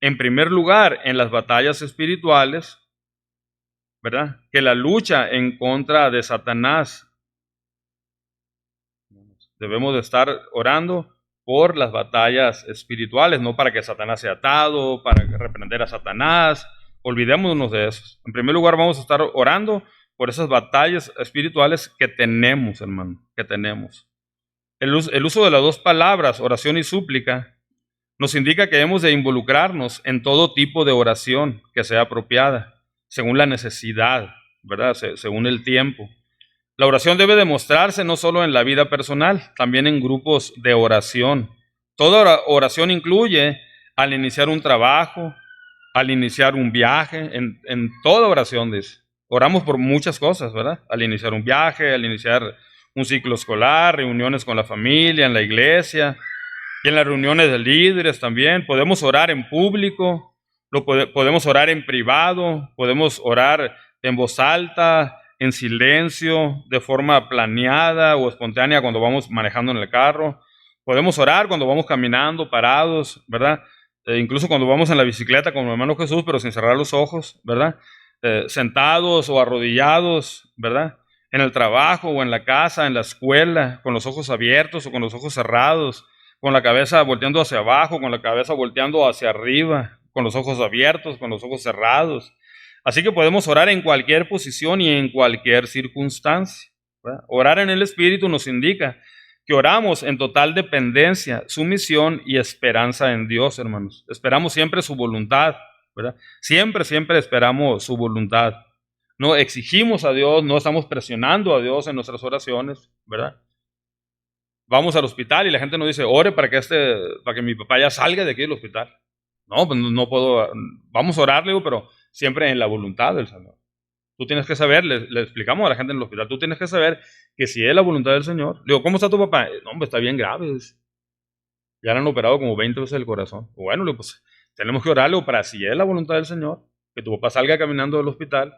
en primer lugar, en las batallas espirituales, ¿verdad? Que la lucha en contra de Satanás. Debemos de estar orando por las batallas espirituales, no para que Satanás sea atado, para reprender a Satanás. Olvidémonos de eso. En primer lugar, vamos a estar orando por esas batallas espirituales que tenemos, hermano, que tenemos. El uso de las dos palabras, oración y súplica, nos indica que debemos de involucrarnos en todo tipo de oración que sea apropiada, según la necesidad, ¿verdad? Según el tiempo. La oración debe demostrarse no solo en la vida personal, también en grupos de oración. Toda oración incluye al iniciar un trabajo, al iniciar un viaje, en toda oración dice. Oramos por muchas cosas, ¿verdad? Al iniciar un viaje, al iniciar un ciclo escolar, reuniones con la familia, en la iglesia y en las reuniones de líderes también. Podemos orar en público, podemos orar en privado, podemos orar en voz alta, en silencio, de forma planeada o espontánea cuando vamos manejando en el carro. Podemos orar cuando vamos caminando, parados, ¿verdad? Incluso cuando vamos en la bicicleta con el hermano Jesús, pero sin cerrar los ojos, ¿verdad? Sentados o arrodillados, ¿verdad? En el trabajo o en la casa, en la escuela, con los ojos abiertos o con los ojos cerrados, con la cabeza volteando hacia abajo, con la cabeza volteando hacia arriba, con los ojos abiertos, con los ojos cerrados. Así que podemos orar en cualquier posición y en cualquier circunstancia, ¿verdad? Orar en el Espíritu nos indica que oramos en total dependencia, sumisión y esperanza en Dios, hermanos. Esperamos siempre su voluntad, ¿verdad? Siempre, siempre esperamos su voluntad. No exigimos a Dios, no estamos presionando a Dios en nuestras oraciones, ¿verdad? Vamos al hospital y la gente nos dice, ore para que mi papá ya salga de aquí del hospital. No, pues no puedo, vamos a orar, le digo, pero siempre en la voluntad del Señor. Tú tienes que saber, le explicamos a la gente en el hospital, tú tienes que saber que si es la voluntad del Señor. Le digo, ¿cómo está tu papá? No, hombre, está bien grave. Ya le han operado como 20 veces el corazón. Bueno, le digo, pues tenemos que orarle para si es la voluntad del Señor, que tu papá salga caminando del hospital.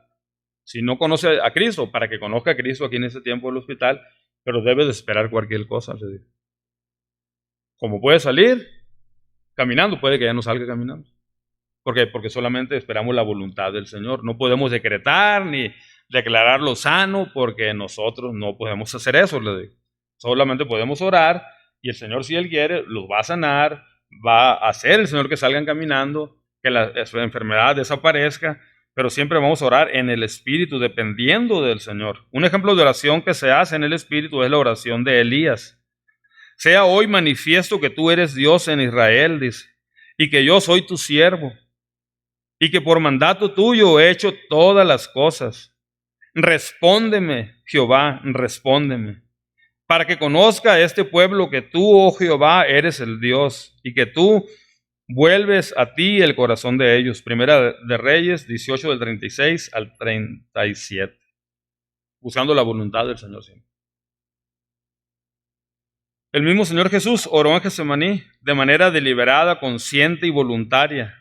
Si no conoce a Cristo, para que conozca a Cristo aquí en ese tiempo del hospital, pero debe de esperar cualquier cosa. Le digo. Como puede salir caminando, puede que ya no salga caminando. ¿Por qué? Porque solamente esperamos la voluntad del Señor. No podemos decretar ni declararlo sano porque nosotros no podemos hacer eso, le digo. Solamente podemos orar y el Señor, si Él quiere, los va a sanar, va a hacer el Señor que salgan caminando, que la enfermedad desaparezca, pero siempre vamos a orar en el Espíritu, dependiendo del Señor. Un ejemplo de oración que se hace en el Espíritu es la oración de Elías. Sea hoy manifiesto que tú eres Dios en Israel, dice, y que yo soy tu siervo, y que por mandato tuyo he hecho todas las cosas. Respóndeme, Jehová, respóndeme, para que conozca este pueblo que tú, oh Jehová, eres el Dios, y que tú vuelves a ti el corazón de ellos. Primera de Reyes, 18 del 36 al 37. Buscando la voluntad del Señor siempre. El mismo Señor Jesús oró en Getsemaní de manera deliberada, consciente y voluntaria,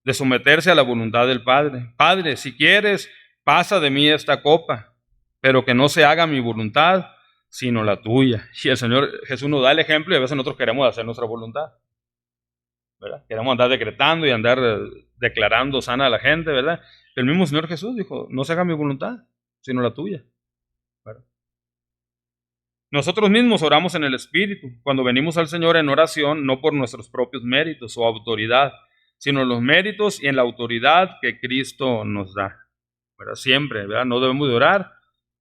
de someterse a la voluntad del Padre. Padre, si quieres, pasa de mí esta copa, pero que no se haga mi voluntad, sino la tuya. Y el Señor Jesús nos da el ejemplo y a veces nosotros queremos hacer nuestra voluntad, ¿verdad? Queremos andar decretando y andar declarando sana a la gente, ¿verdad? El mismo Señor Jesús dijo, no se haga mi voluntad, sino la tuya, ¿verdad? Nosotros mismos oramos en el Espíritu cuando venimos al Señor en oración, no por nuestros propios méritos o autoridad, sino en los méritos y en la autoridad que Cristo nos da, ¿verdad? Siempre, ¿verdad? No debemos de orar,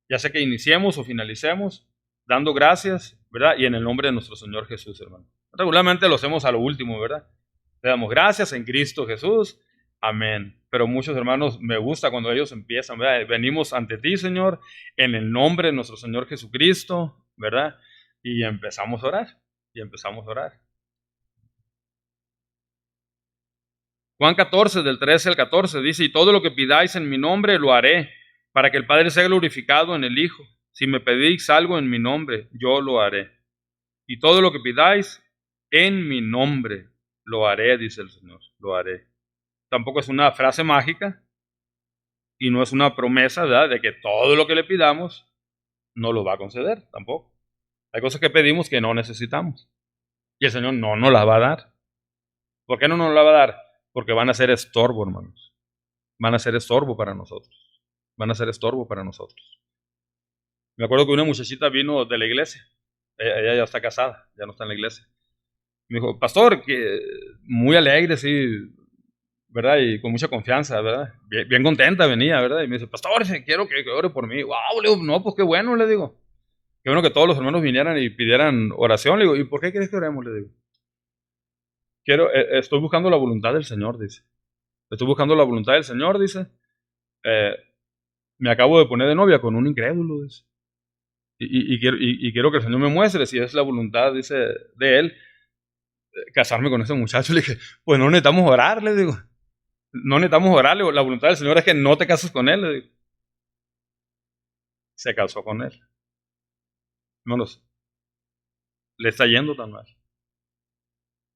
ya sea que iniciemos o finalicemos, dando gracias, ¿verdad? Y en el nombre de nuestro Señor Jesús, hermano. Regularmente lo hacemos a lo último, ¿verdad? Le damos gracias en Cristo Jesús, amén. Pero muchos hermanos, me gusta cuando ellos empiezan, ¿verdad? Venimos ante ti, Señor, en el nombre de nuestro Señor Jesucristo, ¿verdad? Y empezamos a orar, y empezamos a orar. Juan 14, del 13 al 14, dice, y todo lo que pidáis en mi nombre lo haré, para que el Padre sea glorificado en el Hijo. Si me pedís algo en mi nombre, yo lo haré. Y todo lo que pidáis en mi nombre, lo haré, dice el Señor, lo haré. Tampoco es una frase mágica, y no es una promesa, ¿verdad?, de que todo lo que le pidamos no lo va a conceder, tampoco. Hay cosas que pedimos que no necesitamos, y el Señor no nos las va a dar. ¿Por qué no nos las va a dar? Porque van a ser estorbo, hermanos. Van a ser estorbo para nosotros. Van a ser estorbo para nosotros. Me acuerdo que una muchachita vino de la iglesia. Ella ya está casada, ya no está en la iglesia. Me dijo, pastor, que muy alegre, sí, ¿verdad? Y con mucha confianza, ¿verdad? Bien contenta venía, ¿verdad? Y me dice, pastor, quiero que ore por mí. Wow, le digo, no, pues qué bueno, le digo. Qué bueno que todos los hermanos vinieran y pidieran oración. Le digo, ¿y por qué quieres que oremos? Le digo. Estoy buscando la voluntad del Señor, dice. Estoy buscando la voluntad del Señor, dice. Me acabo de poner de novia con un incrédulo, dice. Y quiero que el Señor me muestre si es la voluntad, dice, de Él, casarme con ese muchacho. Le dije, pues no necesitamos orar, le digo. No necesitamos orar, le digo. La voluntad del Señor es que no te cases con Él, le digo. Se casó con Él. Hermanos, le está yendo tan mal.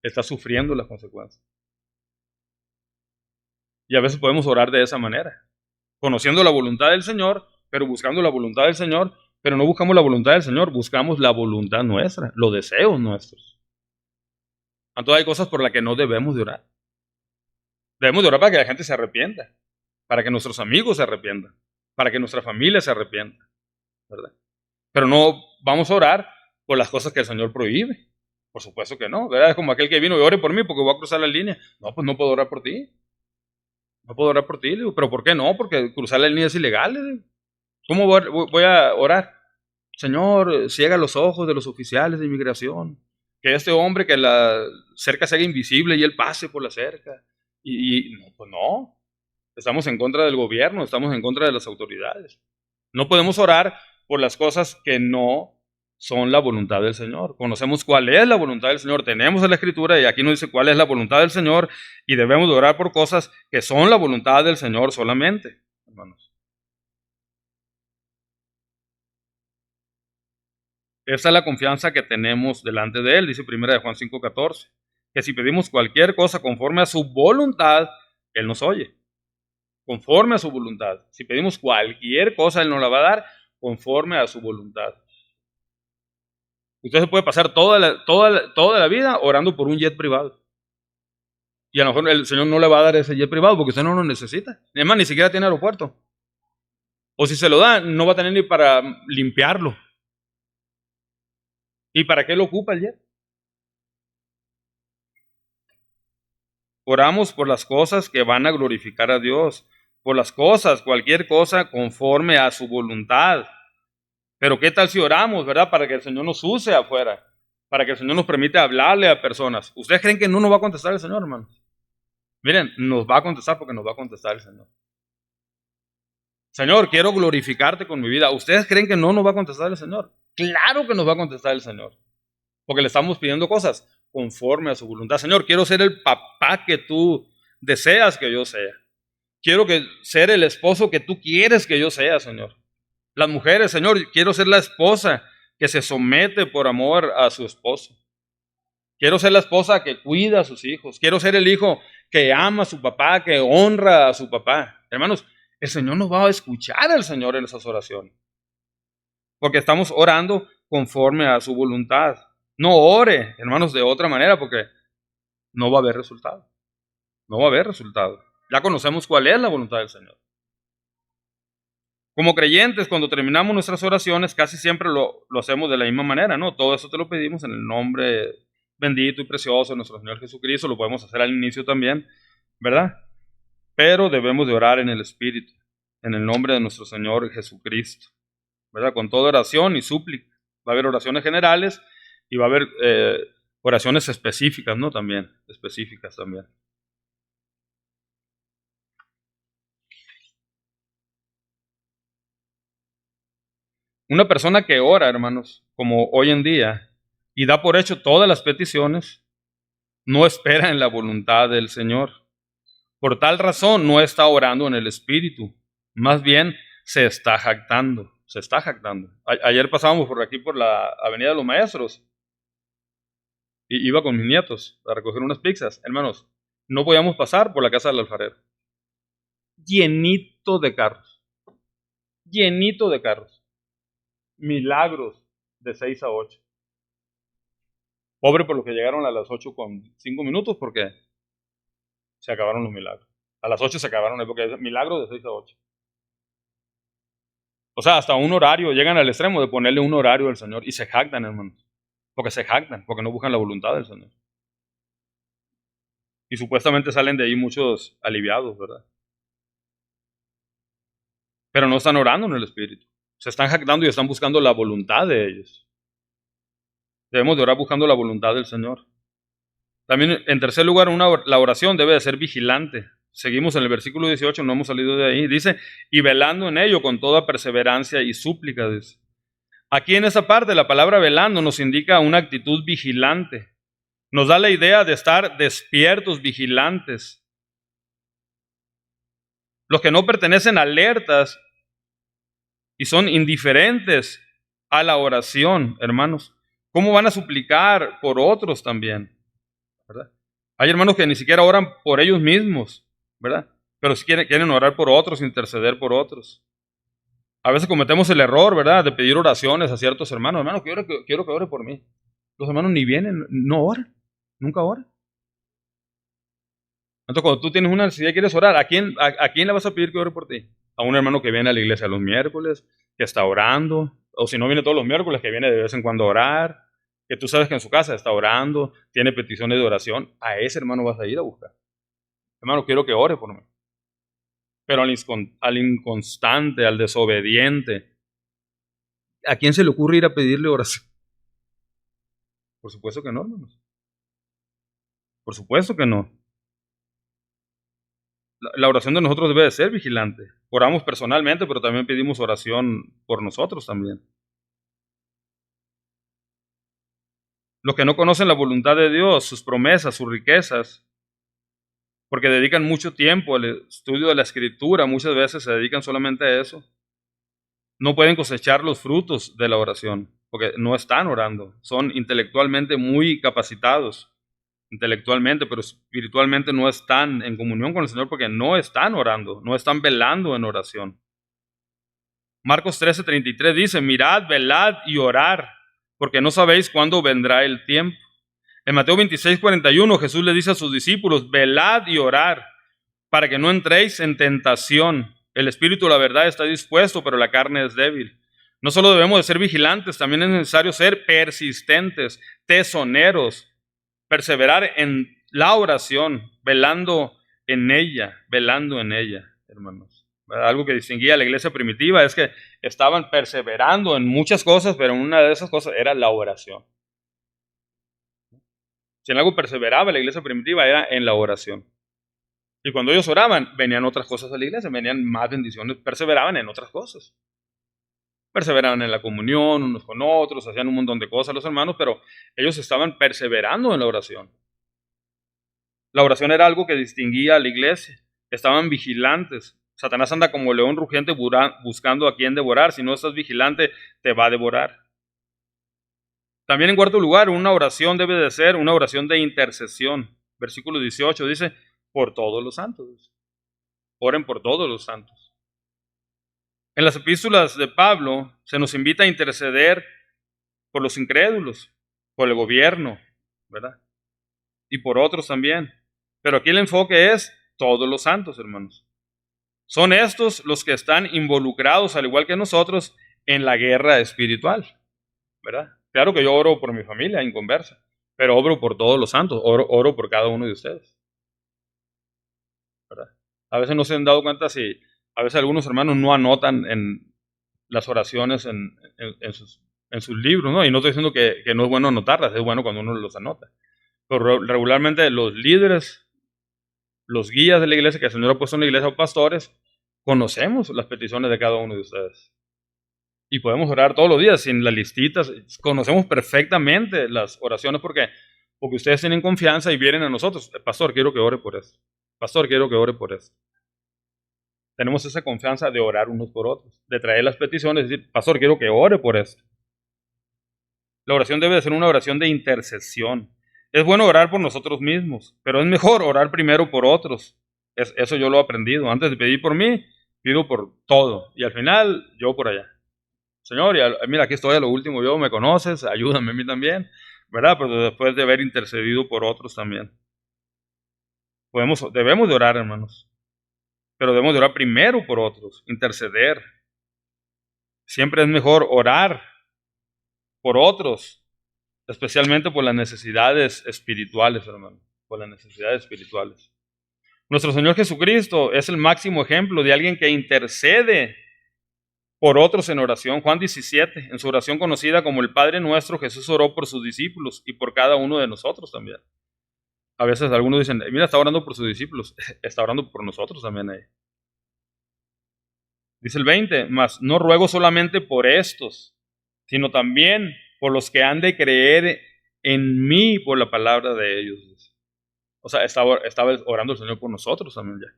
Está sufriendo las consecuencias. Y a veces podemos orar de esa manera, conociendo la voluntad del Señor, pero buscando la voluntad del Señor, pero no buscamos la voluntad del Señor, buscamos la voluntad nuestra, los deseos nuestros. Entonces hay cosas por las que no debemos de orar. Debemos de orar para que la gente se arrepienta, para que nuestros amigos se arrepientan, para que nuestra familia se arrepienta, ¿verdad? Pero no vamos a orar por las cosas que el Señor prohíbe. Por supuesto que no, ¿verdad? Es como aquel que vino y ore por mí porque voy a cruzar la línea. No, pues no puedo orar por ti. No puedo orar por ti. Le digo, ¿pero por qué no? Porque cruzar la línea es ilegal. Le digo. ¿Cómo voy a orar? Señor, ciega los ojos de los oficiales de inmigración. Que este hombre, que la cerca se haga invisible y él pase por la cerca. Y no, pues no. Estamos en contra del gobierno, estamos en contra de las autoridades. No podemos orar por las cosas que no son la voluntad del Señor. Conocemos cuál es la voluntad del Señor, tenemos la Escritura y aquí nos dice cuál es la voluntad del Señor y debemos de orar por cosas que son la voluntad del Señor solamente, hermanos. Esa es la confianza que tenemos delante de Él, dice 1 Juan 5:14, que si pedimos cualquier cosa conforme a su voluntad, Él nos oye. Conforme a su voluntad. Si pedimos cualquier cosa, Él nos la va a dar conforme a su voluntad. Usted se puede pasar toda la vida orando por un jet privado. Y a lo mejor el Señor no le va a dar ese jet privado porque usted no lo necesita. Además, ni siquiera tiene aeropuerto. O si se lo da, no va a tener ni para limpiarlo. ¿Y para qué lo ocupa el jet? Oramos por las cosas que van a glorificar a Dios. Por las cosas, cualquier cosa conforme a su voluntad. Pero ¿qué tal si oramos, verdad? Para que el Señor nos use afuera. Para que el Señor nos permita hablarle a personas. ¿Ustedes creen que no nos va a contestar el Señor, hermanos? Miren, nos va a contestar porque nos va a contestar el Señor. Señor, quiero glorificarte con mi vida. ¿Ustedes creen que no nos va a contestar el Señor? Claro que nos va a contestar el Señor. Porque le estamos pidiendo cosas conforme a su voluntad. Señor, quiero ser el papá que tú deseas que yo sea. Quiero ser el esposo que tú quieres que yo sea, Señor. Las mujeres, Señor, quiero ser la esposa que se somete por amor a su esposo. Quiero ser la esposa que cuida a sus hijos. Quiero ser el hijo que ama a su papá, que honra a su papá. Hermanos, el Señor nos va a escuchar al Señor en esas oraciones. Porque estamos orando conforme a su voluntad. No ore, hermanos, de otra manera porque no va a haber resultado. No va a haber resultado. Ya conocemos cuál es la voluntad del Señor. Como creyentes, cuando terminamos nuestras oraciones, casi siempre lo hacemos de la misma manera, ¿no? Todo eso te lo pedimos en el nombre bendito y precioso de nuestro Señor Jesucristo. Lo podemos hacer al inicio también, ¿verdad? Pero debemos de orar en el Espíritu, en el nombre de nuestro Señor Jesucristo, ¿verdad? Con toda oración y súplica. Va a haber oraciones generales y va a haber oraciones específicas, ¿no? También, específicas también. Una persona que ora, hermanos, como hoy en día, y da por hecho todas las peticiones, no espera en la voluntad del Señor. Por tal razón no está orando en el Espíritu, más bien se está jactando, se está jactando. Ayer pasábamos por aquí por la Avenida de los Maestros y iba con mis nietos a recoger unas pizzas. Hermanos, no podíamos pasar por la casa del alfarero. Llenito de carros, llenito de carros. Milagros de 6 a 8. Pobre por los que llegaron a las 8:05 porque se acabaron los milagros. A las 8 se acabaron, porque milagros de 6 a 8. O sea, hasta un horario, llegan al extremo de ponerle un horario al Señor y se jactan, hermanos. Porque se jactan, porque no buscan la voluntad del Señor. Y supuestamente salen de ahí muchos aliviados, ¿verdad? Pero no están orando en el Espíritu. Se están jactando y están buscando la voluntad de ellos. Debemos de orar buscando la voluntad del Señor. También, en tercer lugar, la oración debe de ser vigilante. Seguimos en el versículo 18, no hemos salido de ahí. Dice, y velando en ello con toda perseverancia y súplica. Dice. Aquí en esa parte, la palabra velando nos indica una actitud vigilante. Nos da la idea de estar despiertos, vigilantes. Los que no pertenecen alertas y son indiferentes a la oración, hermanos, ¿cómo van a suplicar por otros también? ¿Verdad? Hay hermanos que ni siquiera oran por ellos mismos, ¿verdad? Pero si quieren orar por otros, interceder por otros. A veces cometemos el error, ¿verdad? De pedir oraciones a ciertos hermanos. Hermano, quiero que ore por mí. Los hermanos ni vienen, no oran, nunca oran. Entonces, cuando tú tienes una necesidad y quieres orar, ¿a quién le vas a pedir que ore por ti? A un hermano que viene a la iglesia los miércoles, que está orando, o si no viene todos los miércoles, que viene de vez en cuando a orar, que tú sabes que en su casa está orando, tiene peticiones de oración, a ese hermano vas a ir a buscar. Hermano, quiero que ore por mí. Pero al inconstante, al desobediente, ¿a quién se le ocurre ir a pedirle oración? Por supuesto que no, hermanos. Por supuesto que no. La oración de nosotros debe de ser vigilante. Oramos personalmente, pero también pedimos oración por nosotros también. Los que no conocen la voluntad de Dios, sus promesas, sus riquezas, porque dedican mucho tiempo al estudio de la Escritura, muchas veces se dedican solamente a eso, no pueden cosechar los frutos de la oración, porque no están orando. Son intelectualmente muy capacitados, intelectualmente, pero espiritualmente no están en comunión con el Señor porque no están orando, no están velando en oración. Marcos 13:33 dice, mirad, velad y orad, porque no sabéis cuándo vendrá el tiempo. En Mateo 26:41 Jesús le dice a sus discípulos, velad y orad, para que no entréis en tentación. El espíritu, la verdad, está dispuesto, pero la carne es débil. No solo debemos de ser vigilantes, también es necesario ser persistentes, tesoneros, perseverar en la oración, velando en ella, hermanos. Algo que distinguía a la iglesia primitiva es que estaban perseverando en muchas cosas, pero una de esas cosas era la oración. Si en algo perseveraba la iglesia primitiva era en la oración. Y cuando ellos oraban, venían otras cosas a la iglesia, venían más bendiciones, perseveraban en otras cosas. Perseveraban en la comunión unos con otros, hacían un montón de cosas los hermanos, pero ellos estaban perseverando en la oración. La oración era algo que distinguía a la iglesia. Estaban vigilantes. Satanás anda como león rugiente buscando a quien devorar. Si no estás vigilante, te va a devorar. También en cuarto lugar, una oración debe de ser una oración de intercesión. Versículo 18 dice, por todos los santos. Oren por todos los santos. En las epístolas de Pablo se nos invita a interceder por los incrédulos, por el gobierno, ¿verdad? Y por otros también. Pero aquí el enfoque es todos los santos, hermanos. Son estos los que están involucrados, al igual que nosotros, en la guerra espiritual, ¿verdad? Claro que yo oro por mi familia inconversa, pero oro por todos los santos, oro por cada uno de ustedes, ¿verdad? A veces no se han dado cuenta si a veces algunos hermanos no anotan en las oraciones en sus libros, ¿no? Y no estoy diciendo que no es bueno anotarlas, es bueno cuando uno los anota. Pero regularmente los líderes, los guías de la iglesia que el Señor ha puesto en la iglesia o pastores, conocemos las peticiones de cada uno de ustedes. Y podemos orar todos los días sin las listitas. Conocemos perfectamente las oraciones porque ustedes tienen confianza y vienen a nosotros. Pastor, quiero que ore por esto. Pastor, quiero que ore por esto. Tenemos esa confianza de orar unos por otros, de traer las peticiones y decir, pastor, quiero que ore por esto. La oración debe de ser una oración de intercesión. Es bueno orar por nosotros mismos, pero es mejor orar primero por otros. Eso yo lo he aprendido. Antes de pedir por mí, pido por todo. Y al final, yo por allá. Señor, mira, aquí estoy a lo último, yo me conoces, ayúdame a mí también, ¿verdad? Pero después de haber intercedido por otros también. Debemos de orar, hermanos, pero debemos de orar primero por otros, interceder. Siempre es mejor orar por otros, especialmente por las necesidades espirituales, hermano, por las necesidades espirituales. Nuestro Señor Jesucristo es el máximo ejemplo de alguien que intercede por otros en oración. Juan 17, en su oración conocida como el Padre Nuestro, Jesús oró por sus discípulos y por cada uno de nosotros también. A veces algunos dicen, mira, está orando por sus discípulos, está orando por nosotros también ahí. Dice el 20, mas no ruego solamente por estos, sino también por los que han de creer en mí por la palabra de ellos. O sea, estaba orando el Señor por nosotros también ya.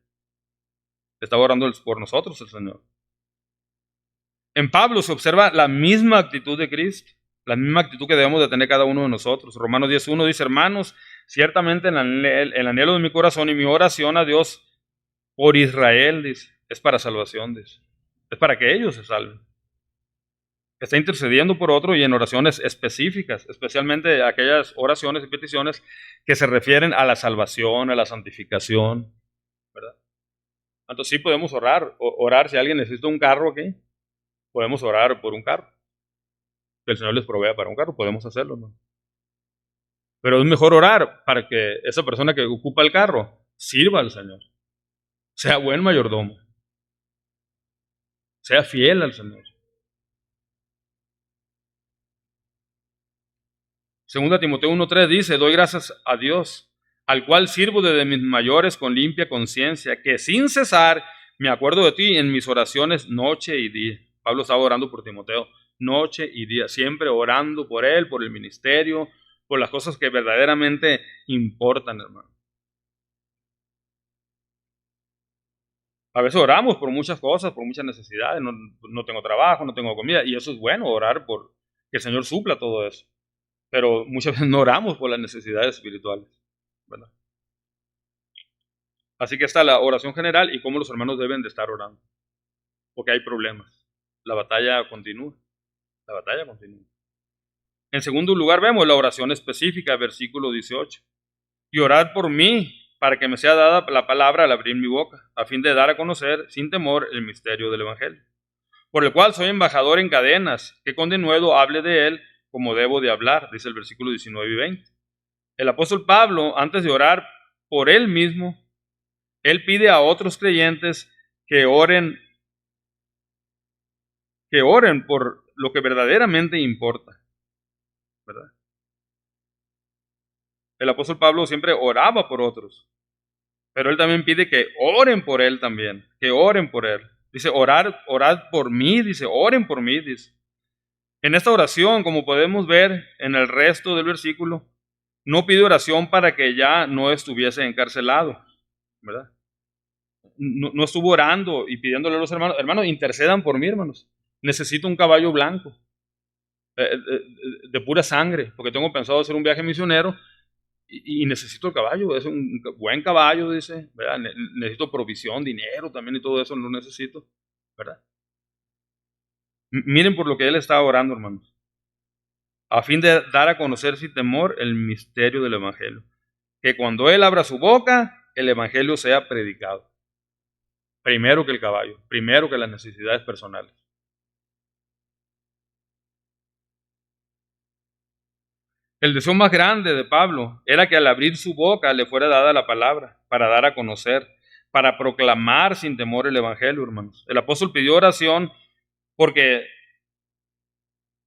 Estaba orando por nosotros el Señor. En Pablo se observa la misma actitud de Cristo, la misma actitud que debemos de tener cada uno de nosotros. Romanos 10:1 dice, hermanos, ciertamente el anhelo de mi corazón y mi oración a Dios por Israel, dice, es para salvación, dice. Es para que ellos se salven. Está intercediendo por otro y en oraciones específicas, especialmente aquellas oraciones y peticiones que se refieren a la salvación, a la santificación, ¿verdad? Entonces sí podemos orar si alguien necesita un carro aquí. Podemos orar por un carro. Que el Señor les provea para un carro, podemos hacerlo, ¿no? Pero es mejor orar para que esa persona que ocupa el carro sirva al Señor, sea buen mayordomo, sea fiel al Señor. Segunda Timoteo 1:3 dice: doy gracias a Dios, al cual sirvo desde mis mayores con limpia conciencia, que sin cesar me acuerdo de ti en mis oraciones noche y día. Pablo estaba orando por Timoteo noche y día, siempre orando por él, por el ministerio, por las cosas que verdaderamente importan, hermano. A veces oramos por muchas cosas, por muchas necesidades. No tengo trabajo, no tengo comida, y eso es bueno, orar por que el Señor supla todo eso. Pero muchas veces no oramos por las necesidades espirituales, ¿verdad? Así que está la oración general y cómo los hermanos deben de estar orando, porque hay problemas. La batalla continúa, la batalla continúa. En segundo lugar vemos la oración específica, versículo 18. Y orad por mí, para que me sea dada la palabra al abrir mi boca, a fin de dar a conocer sin temor el misterio del Evangelio, por el cual soy embajador en cadenas, que con denuedo hable de él como debo de hablar, dice el versículo 19 y 20. El apóstol Pablo, antes de orar por él mismo, él pide a otros creyentes que oren por lo que verdaderamente importa, ¿verdad? El apóstol Pablo siempre oraba por otros, pero él también pide que oren por él también, que oren por él. Dice, orad por mí, dice, oren por mí, dice. En esta oración, como podemos ver en el resto del versículo, no pide oración para que ya no estuviese encarcelado, ¿verdad? No estuvo orando y pidiéndole a los hermanos, hermanos, intercedan por mí, hermanos. Necesito un caballo blanco, de pura sangre, porque tengo pensado hacer un viaje misionero y necesito el caballo. Es un buen caballo, dice, ¿verdad? Necesito provisión, dinero también y todo eso lo necesito, ¿verdad? Miren por lo que él estaba orando, hermanos, a fin de dar a conocer sin temor el misterio del Evangelio, que cuando él abra su boca, el Evangelio sea predicado. Primero que el caballo, primero que las necesidades personales. El deseo más grande de Pablo era que al abrir su boca le fuera dada la palabra para dar a conocer, para proclamar sin temor el Evangelio, hermanos. El apóstol pidió oración porque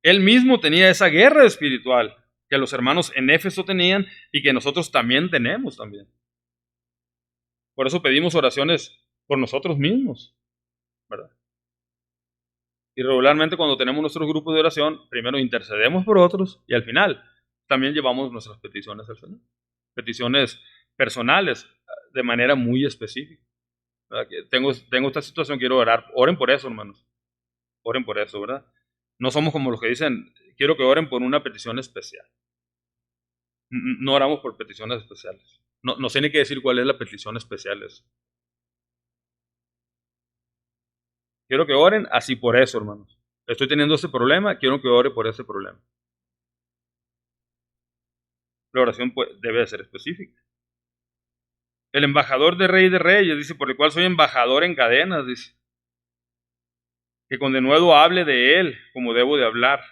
él mismo tenía esa guerra espiritual que los hermanos en Éfeso tenían y que nosotros también tenemos también. Por eso pedimos oraciones por nosotros mismos, ¿verdad? Y regularmente cuando tenemos nuestros grupos de oración, primero intercedemos por otros y al final también llevamos nuestras peticiones al Señor. Peticiones personales de manera muy específica. Que tengo esta situación, quiero orar. Oren por eso, hermanos. Oren por eso, ¿verdad? No somos como los que dicen, quiero que oren por una petición especial. No oramos por peticiones especiales. No sé ni qué decir cuál es la petición especial. Quiero que oren así por eso, hermanos. Estoy teniendo ese problema, quiero que ore por ese problema. La oración debe de ser específica. El embajador de Rey de Reyes, dice, por el cual soy embajador en cadenas, dice. Que con denuedo hable de él como debo de hablar.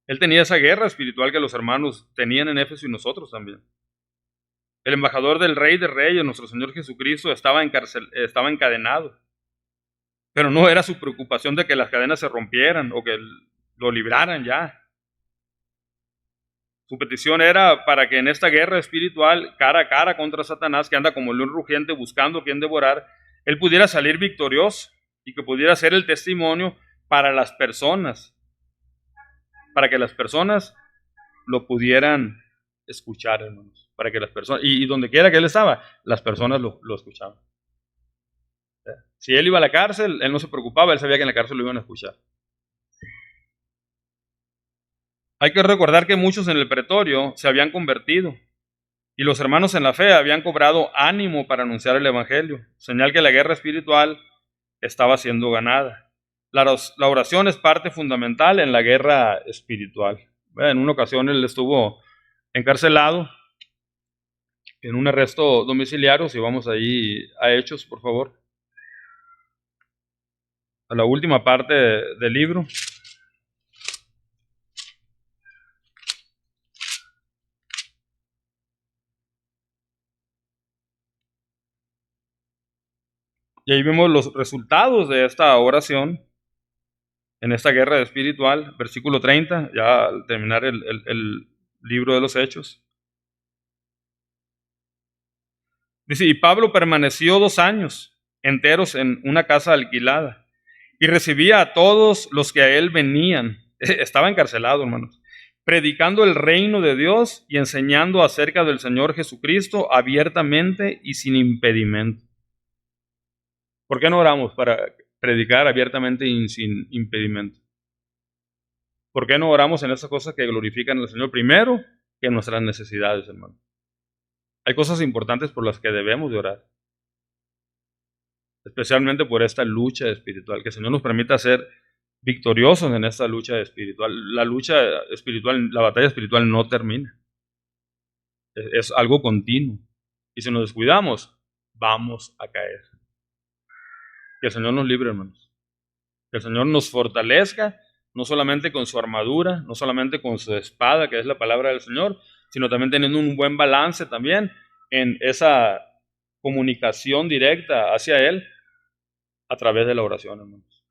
Él tenía esa guerra espiritual que los hermanos tenían en Éfeso y nosotros también. El embajador del Rey de Reyes, nuestro Señor Jesucristo, estaba encadenado. Pero no era su preocupación de que las cadenas se rompieran o que lo libraran ya. Su petición era para que en esta guerra espiritual, cara a cara contra Satanás, que anda como león rugiente buscando a quien devorar, él pudiera salir victorioso y que pudiera ser el testimonio para las personas, para que las personas lo pudieran escuchar, hermanos. Para que las personas, y donde quiera que él estaba, las personas lo escuchaban. Si él iba a la cárcel, él no se preocupaba, él sabía que en la cárcel lo iban a escuchar. Hay que recordar que muchos en el pretorio se habían convertido y los hermanos en la fe habían cobrado ánimo para anunciar el Evangelio, señal que la guerra espiritual estaba siendo ganada. La oración es parte fundamental en la guerra espiritual. En una ocasión él estuvo encarcelado en un arresto domiciliario. Si vamos ahí a Hechos, por favor, a la última parte del libro. Y ahí vemos los resultados de esta oración en esta guerra espiritual. Versículo 30, ya al terminar el libro de los Hechos. Dice, y Pablo permaneció 2 años enteros en una casa alquilada y recibía a todos los que a él venían. Estaba encarcelado, hermanos, predicando el reino de Dios y enseñando acerca del Señor Jesucristo abiertamente y sin impedimento. ¿Por qué no oramos para predicar abiertamente y sin impedimento? ¿Por qué no oramos en esas cosas que glorifican al Señor primero que en nuestras necesidades, hermano? Hay cosas importantes por las que debemos de orar, especialmente por esta lucha espiritual, que el Señor nos permita ser victoriosos en esta lucha espiritual. La lucha espiritual, la batalla espiritual no termina, es algo continuo. Y si nos descuidamos, vamos a caer. Que el Señor nos libre, hermanos. Que el Señor nos fortalezca, no solamente con su armadura, no solamente con su espada, que es la palabra del Señor, sino también teniendo un buen balance también en esa comunicación directa hacia Él a través de la oración, hermanos.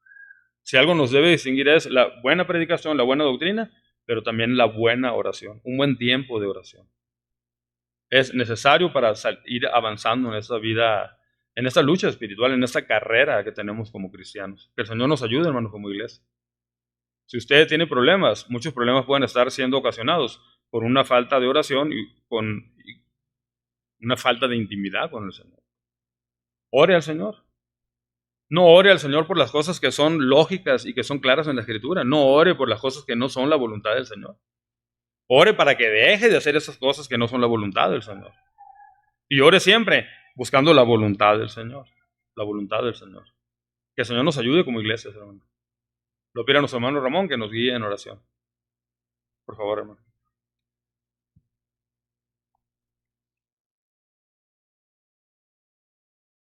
Si algo nos debe distinguir es la buena predicación, la buena doctrina, pero también la buena oración, un buen tiempo de oración. Es necesario para ir avanzando en esta vida, en esta lucha espiritual, en esta carrera que tenemos como cristianos. Que el Señor nos ayude, hermanos, como iglesia. Si usted tiene problemas, muchos problemas pueden estar siendo ocasionados por una falta de oración y con una falta de intimidad con el Señor. Ore al Señor. No ore al Señor por las cosas que son lógicas y que son claras en la Escritura. No ore por las cosas que no son la voluntad del Señor. Ore para que deje de hacer esas cosas que no son la voluntad del Señor. Y ore siempre buscando la voluntad del Señor. La voluntad del Señor. Que el Señor nos ayude como iglesia, hermano. Lo pido a nuestro hermano Ramón que nos guíe en oración. Por favor, hermano.